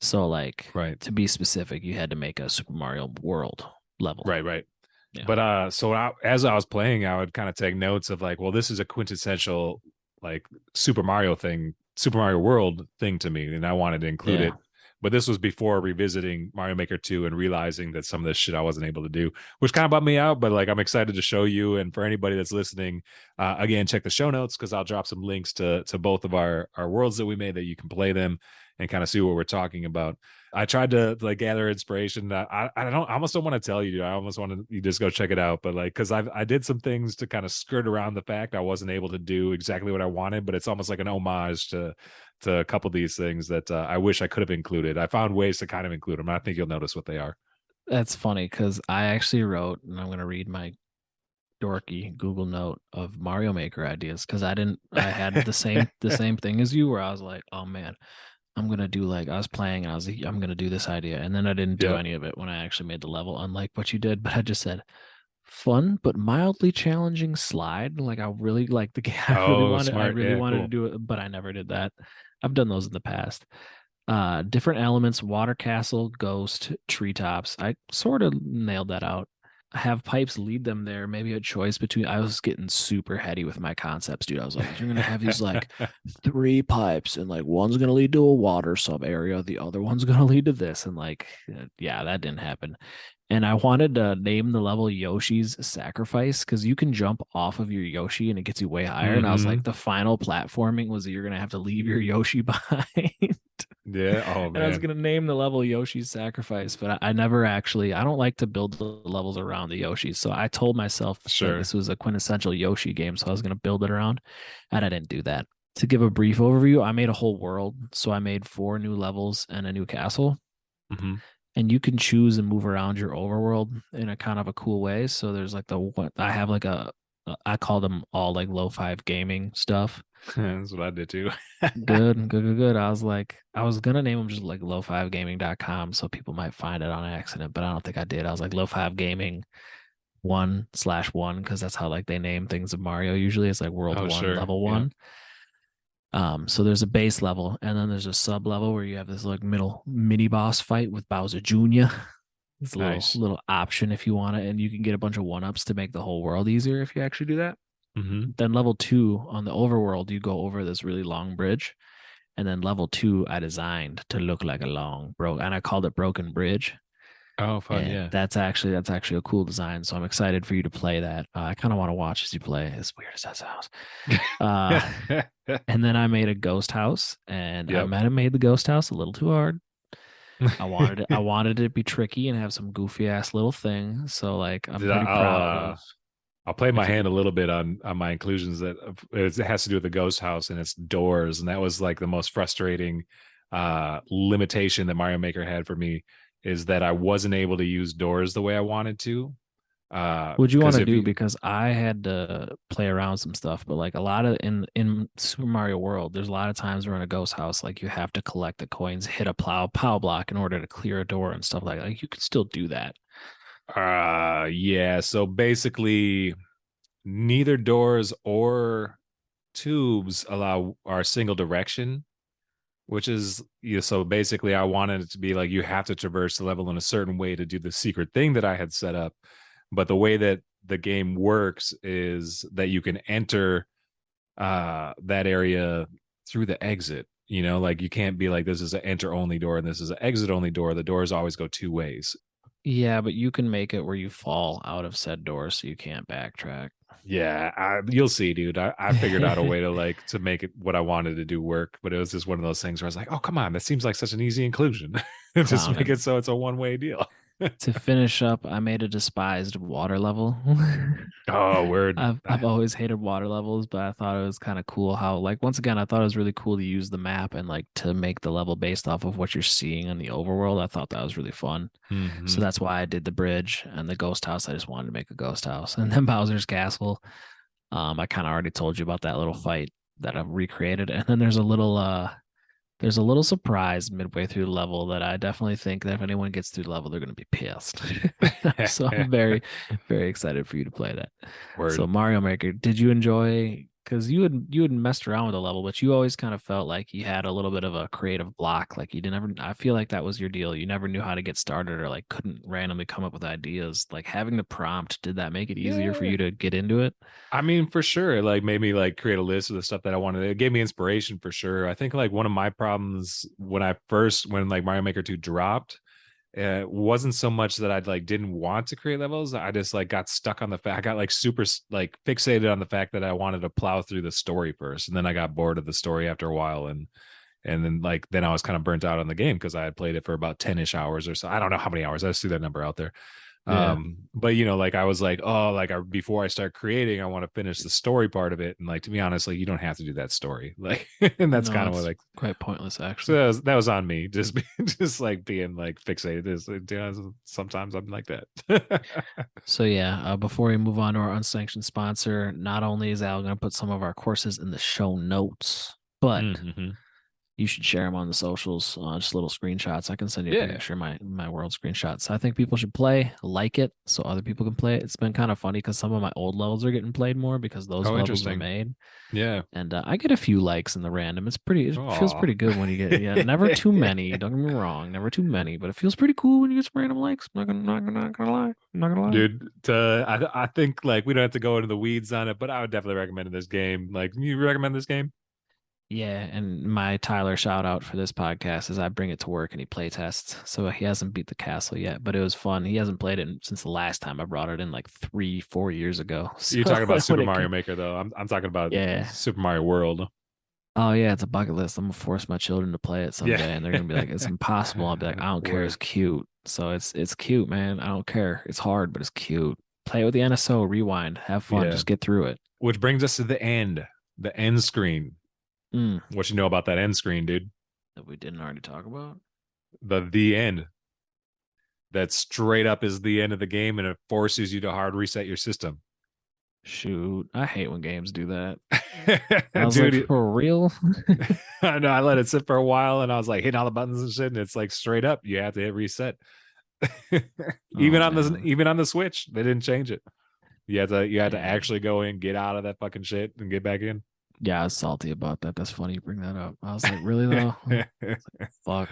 So like right, to be specific, you had to make a Super Mario World level. right. Yeah. But as I was playing, I would kind of take notes of like, well, this is a quintessential like Super Mario thing Super Mario World thing to me, and I wanted to include Yeah. it. But this was before revisiting Mario Maker 2 and realizing that some of this shit I wasn't able to do, which kind of bummed me out. But like, I'm excited to show you. And for anybody that's listening, again, check the show notes because I'll drop some links to both of our worlds that we made that you can play them and kind of see what we're talking about. I tried to like gather inspiration. I almost don't want to tell you, dude. I almost want to you just go check it out. But like, because I did some things to kind of skirt around the fact I wasn't able to do exactly what I wanted. But it's almost like an homage to a couple of these things that I wish I could have included. I found ways to kind of include them. I think you'll notice what they are. That's funny because I actually wrote, and I'm gonna read my dorky Google note of Mario Maker ideas because I had the same thing as you where I was like, oh man, I'm gonna do like I was playing and I was like, I'm gonna do this idea. And then I didn't do Yep. any of it when I actually made the level, unlike what you did. But I just said fun but mildly challenging slide. Like I really like the game. Oh, I smart. really Yeah, wanted to cool. do it, but I never did that. I've done those in the past. Different elements, water castle, ghost, treetops. I sort of nailed that out. Have pipes lead them there. Maybe a choice between. I was getting super heady with my concepts, dude. I was like, you're gonna have these like three pipes, and like one's gonna lead to a water sub area, the other one's gonna lead to this, and like, yeah, that didn't happen. And I wanted to name the level Yoshi's Sacrifice because you can jump off of your Yoshi and it gets you way higher. And I was like, Hmm. the final platforming was that you're gonna have to leave your Yoshi behind. Yeah. Oh And I was man. gonna name the level Yoshi's Sacrifice, but I never actually. I don't like to build the levels around the Yoshis, so I told myself that Sure. this was a quintessential Yoshi game, so I was gonna build it around, and I didn't do that. To give a brief overview, I made a whole world, so I made 4 new levels and a new castle, Hmm. and you can choose and move around your overworld in a kind of a cool way. So there's like the what I have like a I call them all like low five gaming stuff. That's what I did too. Good, good, good, good. I was like, I was gonna name them just like low5gaming.com so people might find it on accident, but I don't think I did. I was like low five gaming 1/1 because that's how like they name things of Mario. Usually it's like world Oh, one, sure. level Yeah. one. So there's a base level, and then there's a sub level where you have this like middle mini boss fight with Bowser Jr. It's a little Nice. little option if you want it, and you can get a bunch of one ups to make the whole world easier if you actually do that. Hmm. Then level two on the overworld, you go over this really long bridge. And then level two, I designed to look like a long broke, and I called it Broken Bridge. Oh, fun. And Yeah. that's actually a cool design. So I'm excited for you to play that. I kind of want to watch as you play, as weird as that sounds. Uh, and then I made a ghost house, and I Yep. might have made the ghost house a little too hard. I wanted it to be tricky and have some goofy ass little thing. So like I'm Did pretty proud of I'll play my if you hand a little bit on my inclusions that it has to do with the ghost house and its doors, and that was like the most frustrating limitation that Mario Maker had for me is that I wasn't able to use doors the way I wanted to. what you want Because to if do you because I had to play around some stuff, but like a lot of in Super Mario World, there's a lot of times we're in a ghost house, like you have to collect the coins, hit a plow block in order to clear a door and stuff like that. Like you can still do that. yeah, so basically neither doors or tubes allow our single direction, which is so basically I wanted it to be like you have to traverse the level in a certain way to do the secret thing that I had set up. But the way that the game works is that you can enter that area through the exit. Like you can't be like this is an enter only door and this is an exit only door. The doors always go two ways. Yeah, but you can make it where you fall out of said door so you can't backtrack. Yeah, you'll see, dude. I figured out a way to like to make it what I wanted to do work, but it was just one of those things where I was like, oh come on, that seems like such an easy inclusion. Just make Clowning. it so it's a one-way deal. To finish up, I made a despised water level. Oh, word. I've always hated water levels, but I thought it was kind of cool how like once again I thought it was really cool to use the map and like to make the level based off of what you're seeing in the overworld. I thought that was really fun. So Hmm. that's why I did the bridge and the ghost house. I just wanted to make a ghost house. And then Bowser's Castle. I kind of already told you about that little fight that I've recreated. And then there's a little surprise midway through the level that I definitely think that if anyone gets through the level, they're going to be pissed. So I'm very, very excited for you to play that. So Word. Mario Maker, did you enjoy because you had messed around with the level, but you always kind of felt like you had a little bit of a creative block. Like you didn't ever. I feel like that was your deal. You never knew how to get started, or like couldn't randomly come up with ideas. Like having the prompt, did that make it easier for Yeah. you to get into it? I mean, for sure, it like made me like create a list of the stuff that I wanted. It gave me inspiration for sure. I think like one of my problems when like Mario Maker 2 dropped, wasn't so much that I'd like didn't want to create levels. I just like got stuck on the fact. I got like super like fixated on the fact that I wanted to plow through the story first, and then I got bored of the story after a while, and then like then I was kind of burnt out on the game because I had played it for about 10ish hours or so. I don't know how many hours. I just threw that number out there. Yeah. But you know, like I was like, oh, like before I start creating, I want to finish the story part of it. And like to be honest, like you don't have to do that story. Like and that's No, kind of what it's like quite pointless so actually. that was on me, just just like being like fixated. Sometimes I'm like that. So yeah, before we move on to our unsanctioned sponsor, not only is Al going to put some of our courses in the show notes, but Mm-hmm. you should share them on the socials, just little screenshots. I can send you a Yeah. picture, my world screenshots. I think people should play, like it, so other people can play it. It's been kind of funny because some of my old levels are getting played more because those Oh, levels were interesting. made, Yeah. and I get a few likes in the random. It feels Oh, pretty good when you get, yeah, never too many. Don't get me wrong, never too many, but it feels pretty cool when you get some random likes. Not gonna lie, I'm not gonna lie. dude. I think like we don't have to go into the weeds on it, but I would definitely recommend this game. Like, you recommend this game? Yeah, and my Tyler shout out for this podcast is I bring it to work and he play tests. So he hasn't beat the castle yet, but it was fun. He hasn't played it since the last time I brought it in like 3, 4 years ago. You're So talking about when Super it Mario came, Maker, though. I'm talking about yeah. Super Mario World. Oh yeah, it's a bucket list. I'm gonna force my children to play it Yeah. someday, and they're gonna be like, "It's impossible." I'll be like, "I don't care. It's Word. cute." So it's cute, man. I don't care. It's hard, but it's cute. Play it with the NSO. Rewind. Have fun. Yeah. Just get through it. Which brings us to the end screen. Mm, What you know about that end screen, dude? that we didn't already talk about. The end. That straight up is the end of the game, and it forces you to hard reset your system. Shoot, I hate when games do that. I was like, Dude, for real? I know I let it sit for a while, and I was like hitting all the buttons and shit, and it's like straight up, you have to hit reset. Oh man. Even on the Switch, they didn't change it. You had to Yeah. actually go in, get out of that fucking shit, and get back in. Yeah, I was salty about that. That's funny you bring that up. I was like, really though? Fuck.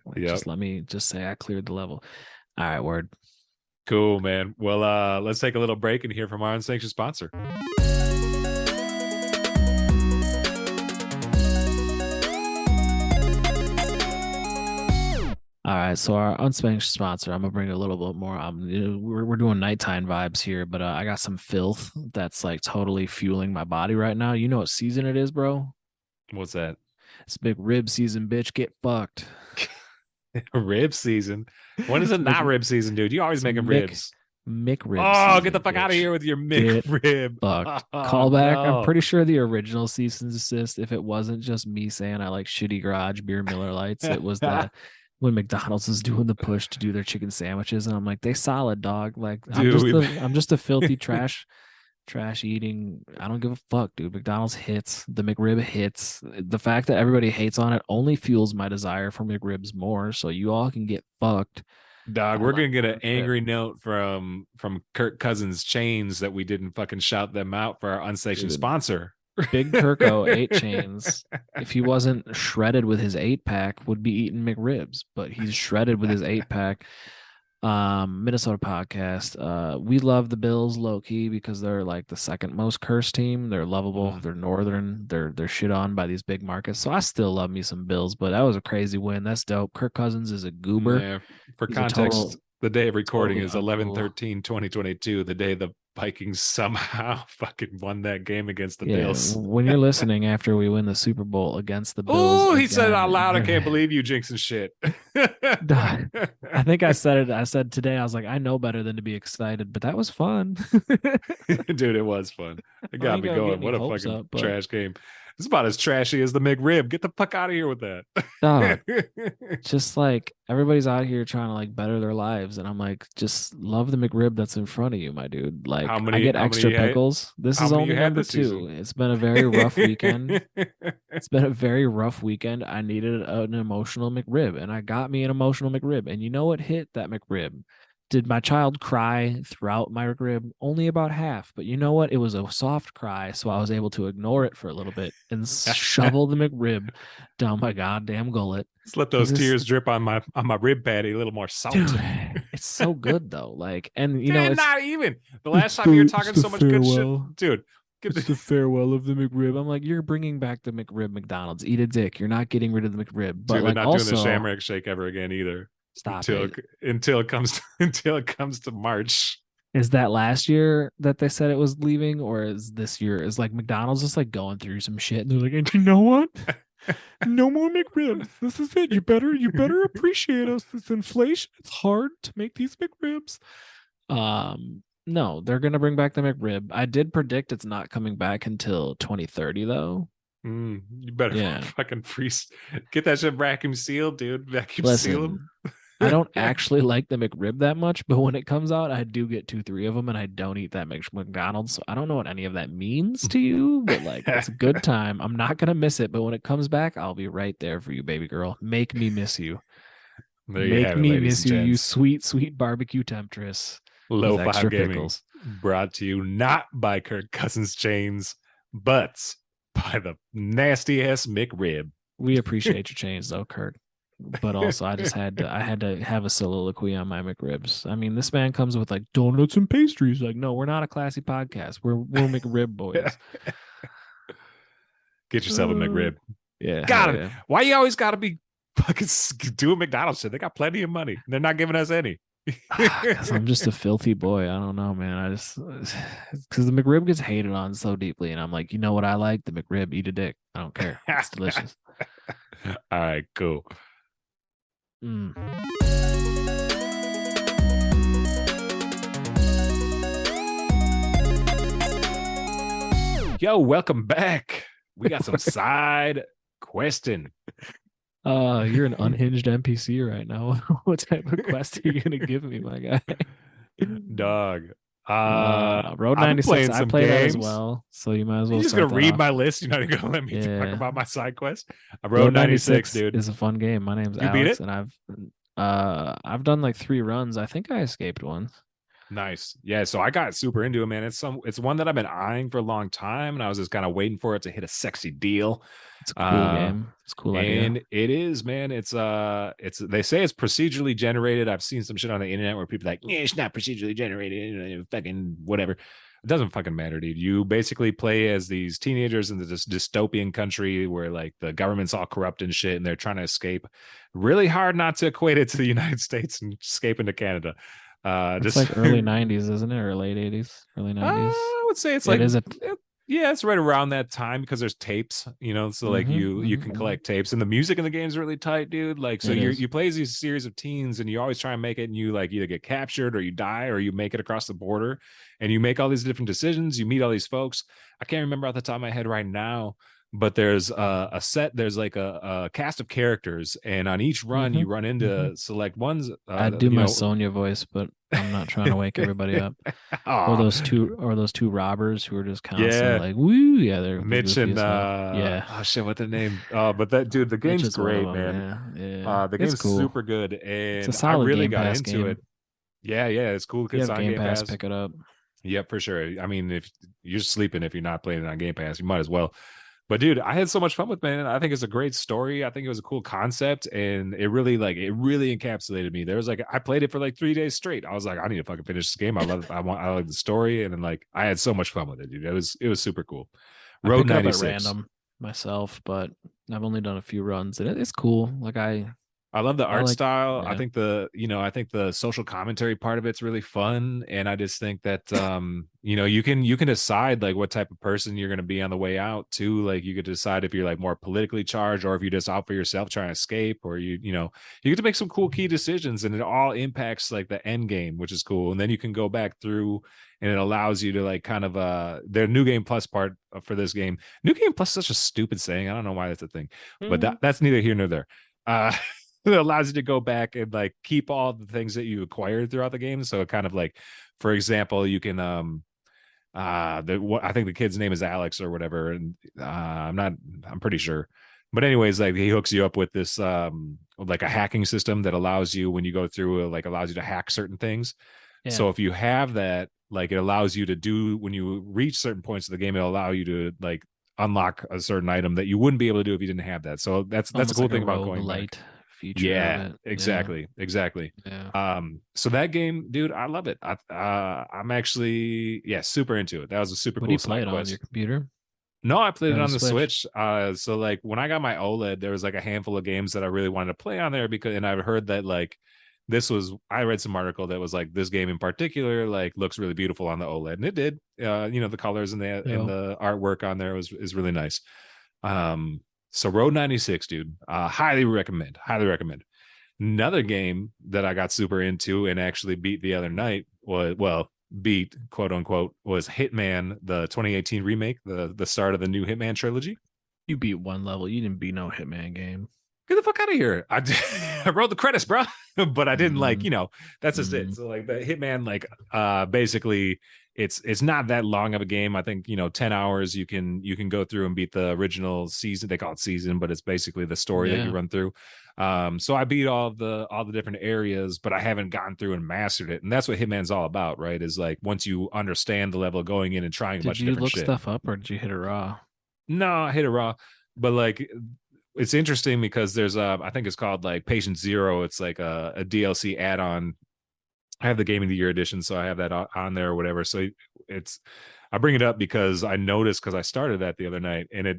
Like, Yep. just let me just say I cleared the level. All right, word. Cool, man. Well, let's take a little break and hear from our unsanctioned sponsor. All right, so our unsanctioned sponsor, I'm gonna bring a little bit more. We're doing nighttime vibes here, but I got some filth that's like totally fueling my body right now. You know what season it is, bro? What's that? It's big rib season, bitch. Get fucked. Rib season. When is It's it Mc, not rib season, dude? You always it's making Mick ribs. McRib Oh, get the season, fuck out of bitch. here with your Get McRib. fucked. Oh, Callback. I'm no. pretty sure the original cease and desist, if it wasn't just me saying I like shitty garage beer Miller Lights, it was the when McDonald's is doing the push to do their chicken sandwiches, and I'm like, they solid dog. Like Dude. I'm just a filthy trash eating. I don't give a fuck, dude. McDonald's hits. The McRib hits. The fact that everybody hates on it only fuels my desire for McRibs more. So you all can get fucked. Dog, I we're like gonna get an that shit. angry note from Kirk Cousins Chains that we didn't fucking shout them out for our unsanctioned Dude, sponsor. Big Kirko 8 chains. If he wasn't shredded with his 8 pack, would be eating McRibs, but he's shredded with his 8 pack. Minnesota podcast. We love the Bills low key because they're like the second most cursed team. They're lovable. Mm. They're northern. They're shit on by these big markets. So I still love me some Bills, but that was a crazy win. That's dope. Kirk Cousins is a goober. Yeah, for He's a context, the day of recording totally is 11 uncool. 13 2022. The day the Vikings somehow fucking won that game against the Yeah, Bills. when you're listening after we win the Super Bowl against the Bills Oh, he said it out again, loud. I can't believe you jinxing shit. I think I said it. I said today, I was like, I know better than to be excited, but that was fun. Dude, it was fun. It I got ain't me gonna get going. any What a hopes fucking up, but trash game. It's about as trashy as the McRib. Get the fuck out of here with that. dog, just like everybody's out here trying to like better their lives, and I'm like, just love the McRib that's in front of you, my dude. how Like, I many get how many extra you had pickles. This how is many you only had number this two. season? It's been a very rough weekend. It's been a very rough weekend. I needed an emotional McRib, and I got me an emotional McRib. And you know what hit that McRib? Did my child cry throughout my McRib? Only about half, but you know what? It was a soft cry, so I was able to ignore it for a little bit and shovel the McRib down my goddamn gullet. Just let Because those this, tears drip on my rib patty. A little more dude, salt. it's so good though. Like, and you know, And not even the last time you were talking so much good shit, dude. Get It's the the farewell of the McRib. I'm like, you're bringing back the McRib McDonald's. Eat a dick. You're not getting rid of the McRib. But dude. They're like not doing the also, Shamrock Shake ever again either. stop Until it. until it comes to, until it comes to March. Is that last year that they said it was leaving, or is this year? Is like McDonald's just like going through some shit and they're like, and you know what? No more McRibs. This is it. You better appreciate us. This inflation. It's hard to make these McRibs. No, they're gonna bring back the McRib. I did predict it's not coming back until 2030 though. You better Yeah. fucking freeze. Get that shit vacuum sealed, dude. Vacuum seal Listen, I don't actually like the McRib that much, but when it comes out, I do get 2, 3 of them, and I don't eat that McDonald's. So I don't know what any of that means to you, but like it's a good time. I'm not gonna miss it, but when it comes back, I'll be right there for you, baby girl. Make me miss you. There you Make have it, me ladies miss and you, you gents. sweet, sweet barbecue temptress Low with Five extra Gaming pickles. brought to you not by Kirk Cousins Chains, but by the nasty ass McRib. We appreciate your change though, Kirk. But also I had to have a soliloquy on my McRibs. I mean, this man comes with like donuts and pastries. Like, no, we're not a classy podcast. We're McRib boys. Get yourself a McRib. Yeah, hell God, yeah. why you always got to be fucking doing McDonald's shit? They got plenty of money. They're not giving us any. Because I'm just a filthy boy. I don't know, man. I just because the McRib gets hated on so deeply, and I'm like, you know what I like? The McRib. Eat a dick. I don't care. It's delicious. All right, cool. Mm. Yo, welcome back. We got some side question. You're an unhinged NPC right now. What type of quest are you gonna give me, my guy? Dog. Road I've been 96. playing I some play that as games. well, so you might as You're well just gonna start that read off. my list. You're not gonna let me talk Yeah, about my side quest. I Road rode 96, 96 dude. is a fun game. My name's You beat Alex, it? and I've done like 3 runs. I think I escaped once. Nice. Yeah, so I got super into it, man. It's one that I've been eyeing for a long time, and I was just kind of waiting for it to hit a sexy deal. It's a cool game. It's a cool idea. And it is, man. It's they say it's procedurally generated. I've seen some shit on the internet where people are like, yeah, it's not procedurally generated, fucking whatever. It doesn't fucking matter, dude. You basically play as these teenagers in this dystopian country where like the government's all corrupt and shit, and they're trying to escape. Really hard not to equate it to the United States and escape into Canada. It's Just like early 90s, isn't it? Or late 80s, early 90s. I would say it's It like is a yeah, it's right around that time because there's tapes, so like you can collect tapes, and the music in the game is really tight, dude. Like so It is. you play as these series of teens, and you always try and make it, and you like either get captured or you die or you make it across the border, and you make all these different decisions. You meet all these folks. I can't remember off the top of my head right now, but there's there's like a cast of characters, and on each run you run into select ones. I do my Sonya voice, but I'm not trying to wake everybody up. Or those two robbers who are just constantly like, woo, yeah, they're Mitch goofy and as hell. Yeah. oh shit, what the name? But that dude, the Mitch game's is one of great, them. man. Yeah. The It's game's cool. super good, It's a and I solid really Game got Pass into game. it. Yeah, it's cool. If you It's have on Game Game Pass, Pass. pick it up. Yep, for sure. I mean, if you're sleeping if you're not playing it on Game Pass, you might as well. But dude, I had so much fun with it, man. I think it's a great story. I think it was a cool concept, and it really encapsulated me. There was like I played it for like 3 days straight. I was like, I need to fucking finish this game. I like the story, and then like I had so much fun with it, dude. It was super cool. I Road pick it up at 96. random myself, but I've only done a few runs, and it's cool. Like I love the art style. yeah. I think I think the social commentary part of it's really fun. And I just think that, you can decide like what type of person you're going to be on the way out too. Like you could decide if you're like more politically charged or if you're just out for yourself trying to escape, or you get to make some cool key decisions, and it all impacts like the end game, which is cool. And then you can go back through, and it allows you to like kind of, their new game plus part for this game. New game plus is such a stupid saying. I don't know why that's a thing, but that's neither here nor there. It allows you to go back and like keep all the things that you acquired throughout the game. So it kind of like, for example, you can I think the kid's name is Alex or whatever, and I'm pretty sure, But anyways, like he hooks you up with this like a hacking system that allows you when you go through like allows you to hack certain things. Yeah, So if you have that, like it allows you to do when you reach certain points of the game, it'll allow you to like unlock a certain item that you wouldn't be able to do if you didn't have that. So that's a almost cool like a thing about going back. roguelite feature of Yeah, it. Yeah, exactly, exactly. yeah. So that game, dude, I love it. I'm actually yeah super into it. That was a super What do cool you play side it on your quest. computer? No, I played You it have a on the Switch? Switch. So like when I got my OLED, there was like a handful of games that I really wanted to play on there because, and I've heard that like this was, I read some article that was like this game in particular like looks really beautiful on the OLED, and it did. You know, the colors and Yeah. the artwork on there was is really nice. Um, so Road 96, dude, highly recommend, highly recommend. Another game that I got super into and actually beat the other night was, well, beat quote unquote, was Hitman, the 2018 remake, the start of the new Hitman trilogy. You beat one level. You didn't beat no Hitman game. Get the fuck out of here. I wrote the credits, bro. But I didn't like, Mm, you know, that's just it. mm, So like the Hitman, like basically it's not that long of a game. I think, you know, 10 hours you can go through and beat the original season. They call it season, but it's basically the story that you yeah. run through. So I beat all the different areas, but I haven't gotten through and mastered it. And that's what Hitman's all about, right? Is like once you understand the level, going in and trying a Did bunch of you different look shit. stuff up or did you hit it raw? No, I hit it raw. But like it's interesting because there's I think it's called like Patient Zero. It's like a DLC add-on. I have the Game of the Year edition, so I have that on there or whatever. So it's I bring it up because I noticed because I started that the other night, and it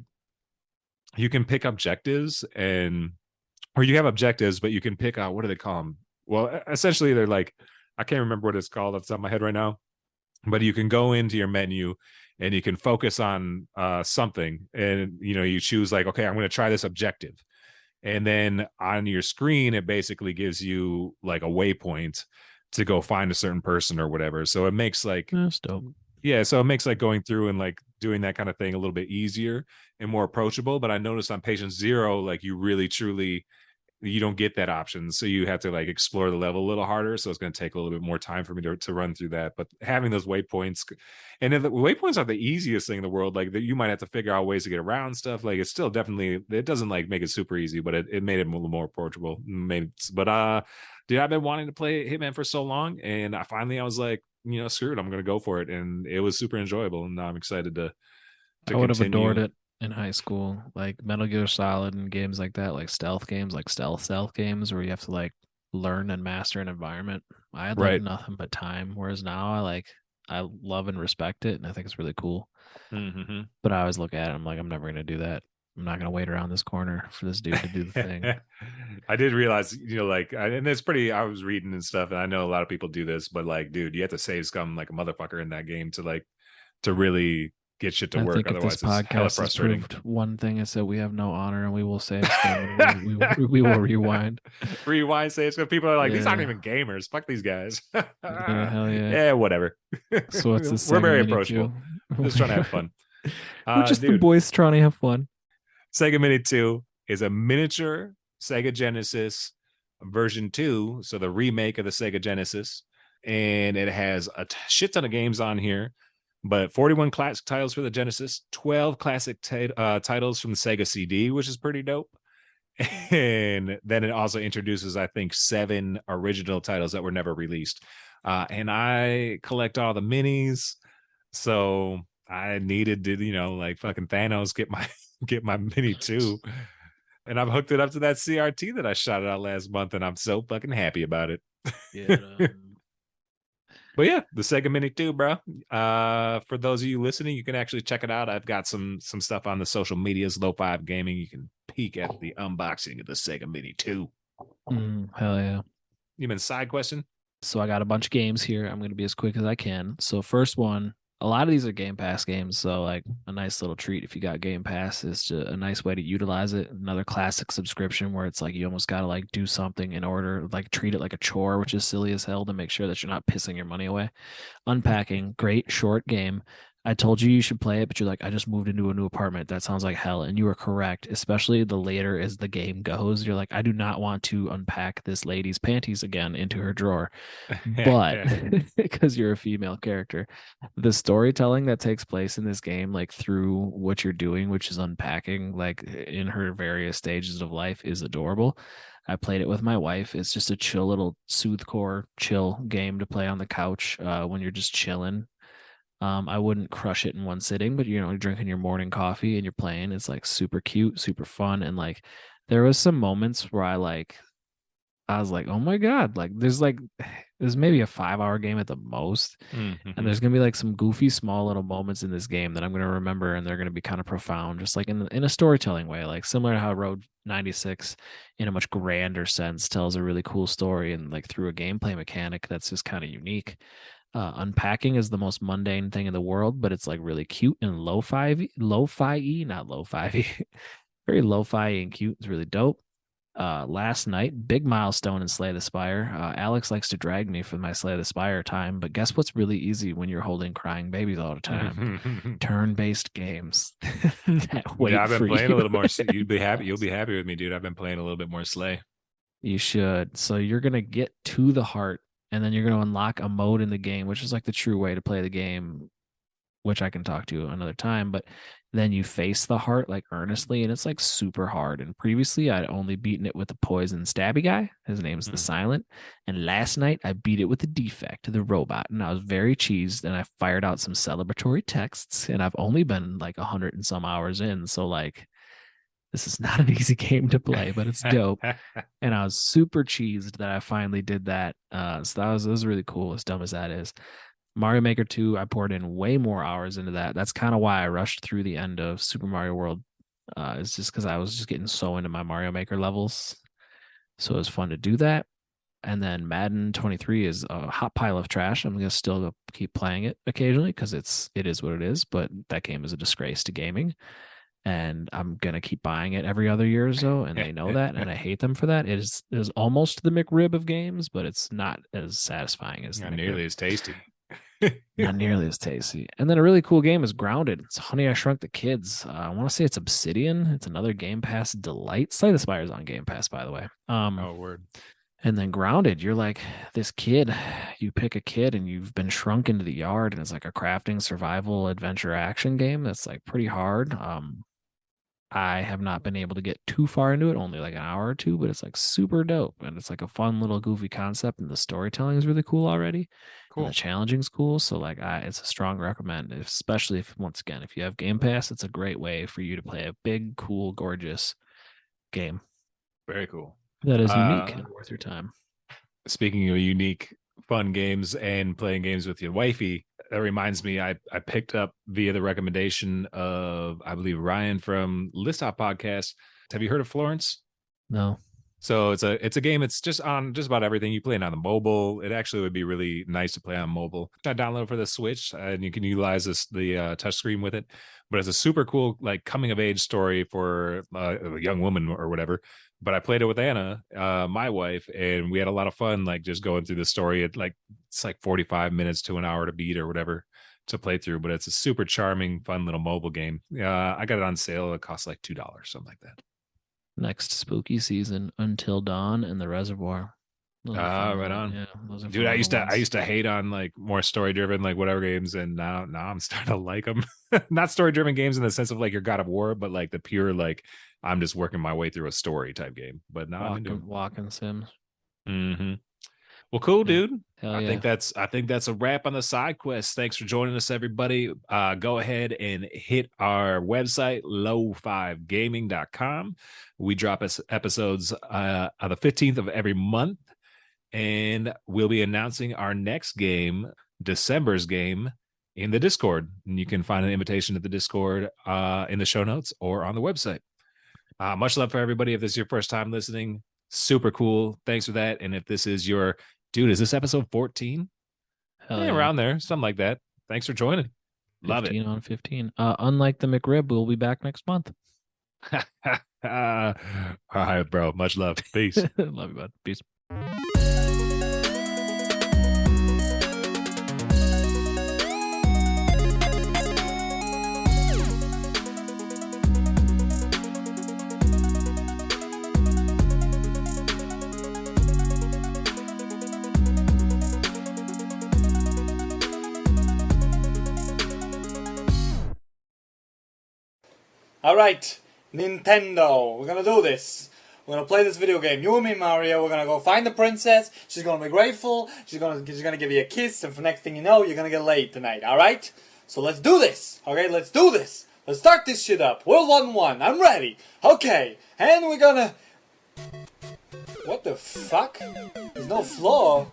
you can pick objectives and or you have objectives, but you can pick out what do they call them? Well, essentially they're like I can't remember what it's called off the top of my head right now, but you can go into your menu and you can focus on something, and you know you choose like okay, I'm going to try this objective, and then on your screen it basically gives you like a waypoint to go find a certain person or whatever. So it makes like That's dope. yeah, so it makes like going through and like doing that kind of thing a little bit easier and more approachable. But I noticed on Patient Zero, like you really truly you don't get that option, so you have to like explore the level a little harder, so it's going to take a little bit more time for me to run through that. But having those waypoints, and then the waypoints are the easiest thing in the world, like that you might have to figure out ways to get around stuff, like it's still definitely, it doesn't like make it super easy, but it made it a little more approachable, maybe. But dude, I've been wanting to play Hitman for so long, and I was like, you know, screw it, I'm going to go for it, and it was super enjoyable, and now I'm excited to I would have adored continue. it in high school, like Metal Gear Solid and games like that, like stealth games, like stealth games where you have to like learn and master an environment. I had like Right. nothing but time, whereas now I love and respect it, and I think it's really cool. Mm-hmm. But I always look at it, I'm like, I'm never gonna do that. I'm not gonna wait around this corner for this dude to do the thing. I did realize, you know, like, and it's pretty. I was reading and stuff, and I know a lot of people do this, but like, dude, you have to save scum like a motherfucker in that game to like to really get shit to I work. think if this Otherwise, it's hella podcast has frustrating. proved one thing, it's that we have no honor and we will save scum and we will rewind. Rewind, save scum. People are like, these aren't Yeah, even gamers. Fuck these guys. yeah, hell yeah. Yeah, whatever. So what's this We're Sega very Mini approachable. 2? Just trying to have fun. We're just the Dude, boys trying to have fun. Sega Mini 2 is a miniature Sega Genesis version 2, so the remake of the Sega Genesis. And it has a shit ton of games on here, but 41 classic titles for the Genesis, 12 classic titles from the Sega CD, which is pretty dope. And then it also introduces, I think, 7 original titles that were never released. And I collect all the minis, so I needed to, you know, like fucking Thanos get my get my mini too. And I've hooked it up to that CRT that I shot it out last month, and I'm so fucking happy about it. Yeah. But yeah, the Sega Mini 2, bro. For those of you listening, you can actually check it out. I've got some stuff on the social medias, Low Five Gaming. You can peek at the unboxing of the Sega Mini 2. Hell yeah. You been side question? So I got a bunch of games here. I'm going to be as quick as I can. So first one, a lot of these are Game Pass games. So like a nice little treat if you got Game Pass is just a nice way to utilize it. Another classic subscription where it's like you almost got to like do something in order, like treat it like a chore, which is silly as hell to make sure that you're not pissing your money away. Unpacking, great short game. I told you should play it, but you're like, I just moved into a new apartment. That sounds like hell. And you were correct, especially the later as the game goes. You're like, I do not want to unpack this lady's panties again into her drawer. But because you're a female character, the storytelling that takes place in this game, like through what you're doing, which is unpacking, like in her various stages of life, is adorable. I played it with my wife. It's just a chill little soothe-core chill game to play on the couch when you're just chilling. I wouldn't crush it in one sitting, but you're drinking your morning coffee and you're playing. It's like super cute, super fun, and like there was some moments where I was like, oh my god, there's maybe a 5 hour game at the most, Mm-hmm. and there's gonna be like some goofy small little moments in this game that I'm gonna remember, and they're gonna be kind of profound, just like in a storytelling way, like similar to how Road 96, in a much grander sense, tells a really cool story, and like through a gameplay mechanic that's just kind of unique. Unpacking is the most mundane thing in the world, but it's like really cute and lo-fi, not lo-fi, very lo-fi and cute. It's really dope. Last night, big milestone in Slay the Spire. Alex likes to drag me for my Slay the Spire time, but guess what's really easy when you're holding crying babies all the time? Turn-based games that wait Yeah, I've been for playing you. a little more. You'd be happy. You'll be happy with me, dude. I've been playing a little bit more Slay. You should. So you're gonna get to the heart, and then you're gonna unlock a mode in the game, which is like the true way to play the game, which I can talk to another time. But then you face the heart like earnestly, and it's like super hard. And previously, I'd only beaten it with the poison stabby guy. His name's the Mm. Silent. And last night, I beat it with the defect, the robot, and I was very cheesed. And I fired out some celebratory texts, and I've only been like 100 and some hours in. So like, this is not an easy game to play, but it's dope. And I was super cheesed that I finally did that. So that was really cool, as dumb as that is. Mario Maker 2, I poured in way more hours into that. That's kind of why I rushed through the end of Super Mario World. It's just because I was just getting so into my Mario Maker levels. So it was fun to do that. And then Madden 23 is a hot pile of trash. I'm gonna still keep playing it occasionally because it is what it is. But that game is a disgrace to gaming, and I'm gonna keep buying it every other year or so, and they know that, and I hate them for that. It is almost the McRib of games, but it's not as satisfying as the Not McRib. nearly as tasty. Not nearly as tasty. And then a really cool game is Grounded. It's Honey, I Shrunk the Kids. I want to say it's Obsidian. It's another Game Pass delight. Slay the Spire's on Game Pass, by the way. Oh, word. And then Grounded, you're like this kid. You pick a kid and you've been shrunk into the yard, and it's like a crafting survival adventure action game that's like pretty hard. I have not been able to get too far into it, only like an hour or two, but it's like super dope. And it's like a fun little goofy concept, and the storytelling is really cool already. And the Cool. challenging's cool. So like it's a strong recommend, especially if once again, if you have Game Pass, it's a great way for you to play a big, cool, gorgeous game Very cool. that is unique and worth your time. Speaking of unique, fun games and playing games with your wifey, that reminds me, I picked up via the recommendation of, I believe, Ryan from List Hop Podcast. Have you heard of Florence? No. So it's a game. It's just on just about everything. You play it on the mobile. It actually would be really nice to play on mobile. I downloaded for the Switch, and you can utilize the touchscreen with it. But it's a super cool like coming of age story for a young woman or whatever. But I played it with Anna, my wife, and we had a lot of fun like just going through the story. It's like 45 minutes to an hour to beat or whatever to play through. But it's a super charming, fun little mobile game. I got it on sale. It costs like $2, something like that. Next spooky season, Until Dawn and The Reservoir. Right on. Yeah, those are Dude, fun I little used to hate on like more story driven like whatever games, and now I'm starting to like them. Not story driven games in the sense of like your God of War, but like the pure like I'm just working my way through a story type game. But now I'm into it. walking sims. Mm-hmm. Well, cool, dude. Hell I yeah. think that's a wrap on the side quest. Thanks for joining us, everybody. Go ahead and hit our website, low5gaming.com. We drop episodes on the 15th of every month, and we'll be announcing our next game, December's game, in the Discord. And you can find an invitation to the Discord in the show notes or on the website. Much love for everybody. If this is your first time listening, super cool. Thanks for that. And if this is your dude, is this episode 14? Hell yeah. Around there, something like that. Thanks for joining. Love 15 it. on 15. Unlike the McRib, we'll be back next month. All right, bro. Much love. Peace. Love you, bud. Peace. Alright, Nintendo, we're gonna do this. We're gonna play this video game. You and me, Mario. We're gonna go find the princess. She's gonna be grateful. She's gonna give you a kiss, and for next thing you know, you're gonna get laid tonight. All right? So let's do this. Okay, let's do this. Let's start this shit up. World 1-1. I'm ready. Okay, and we're gonna. What the fuck? There's no floor.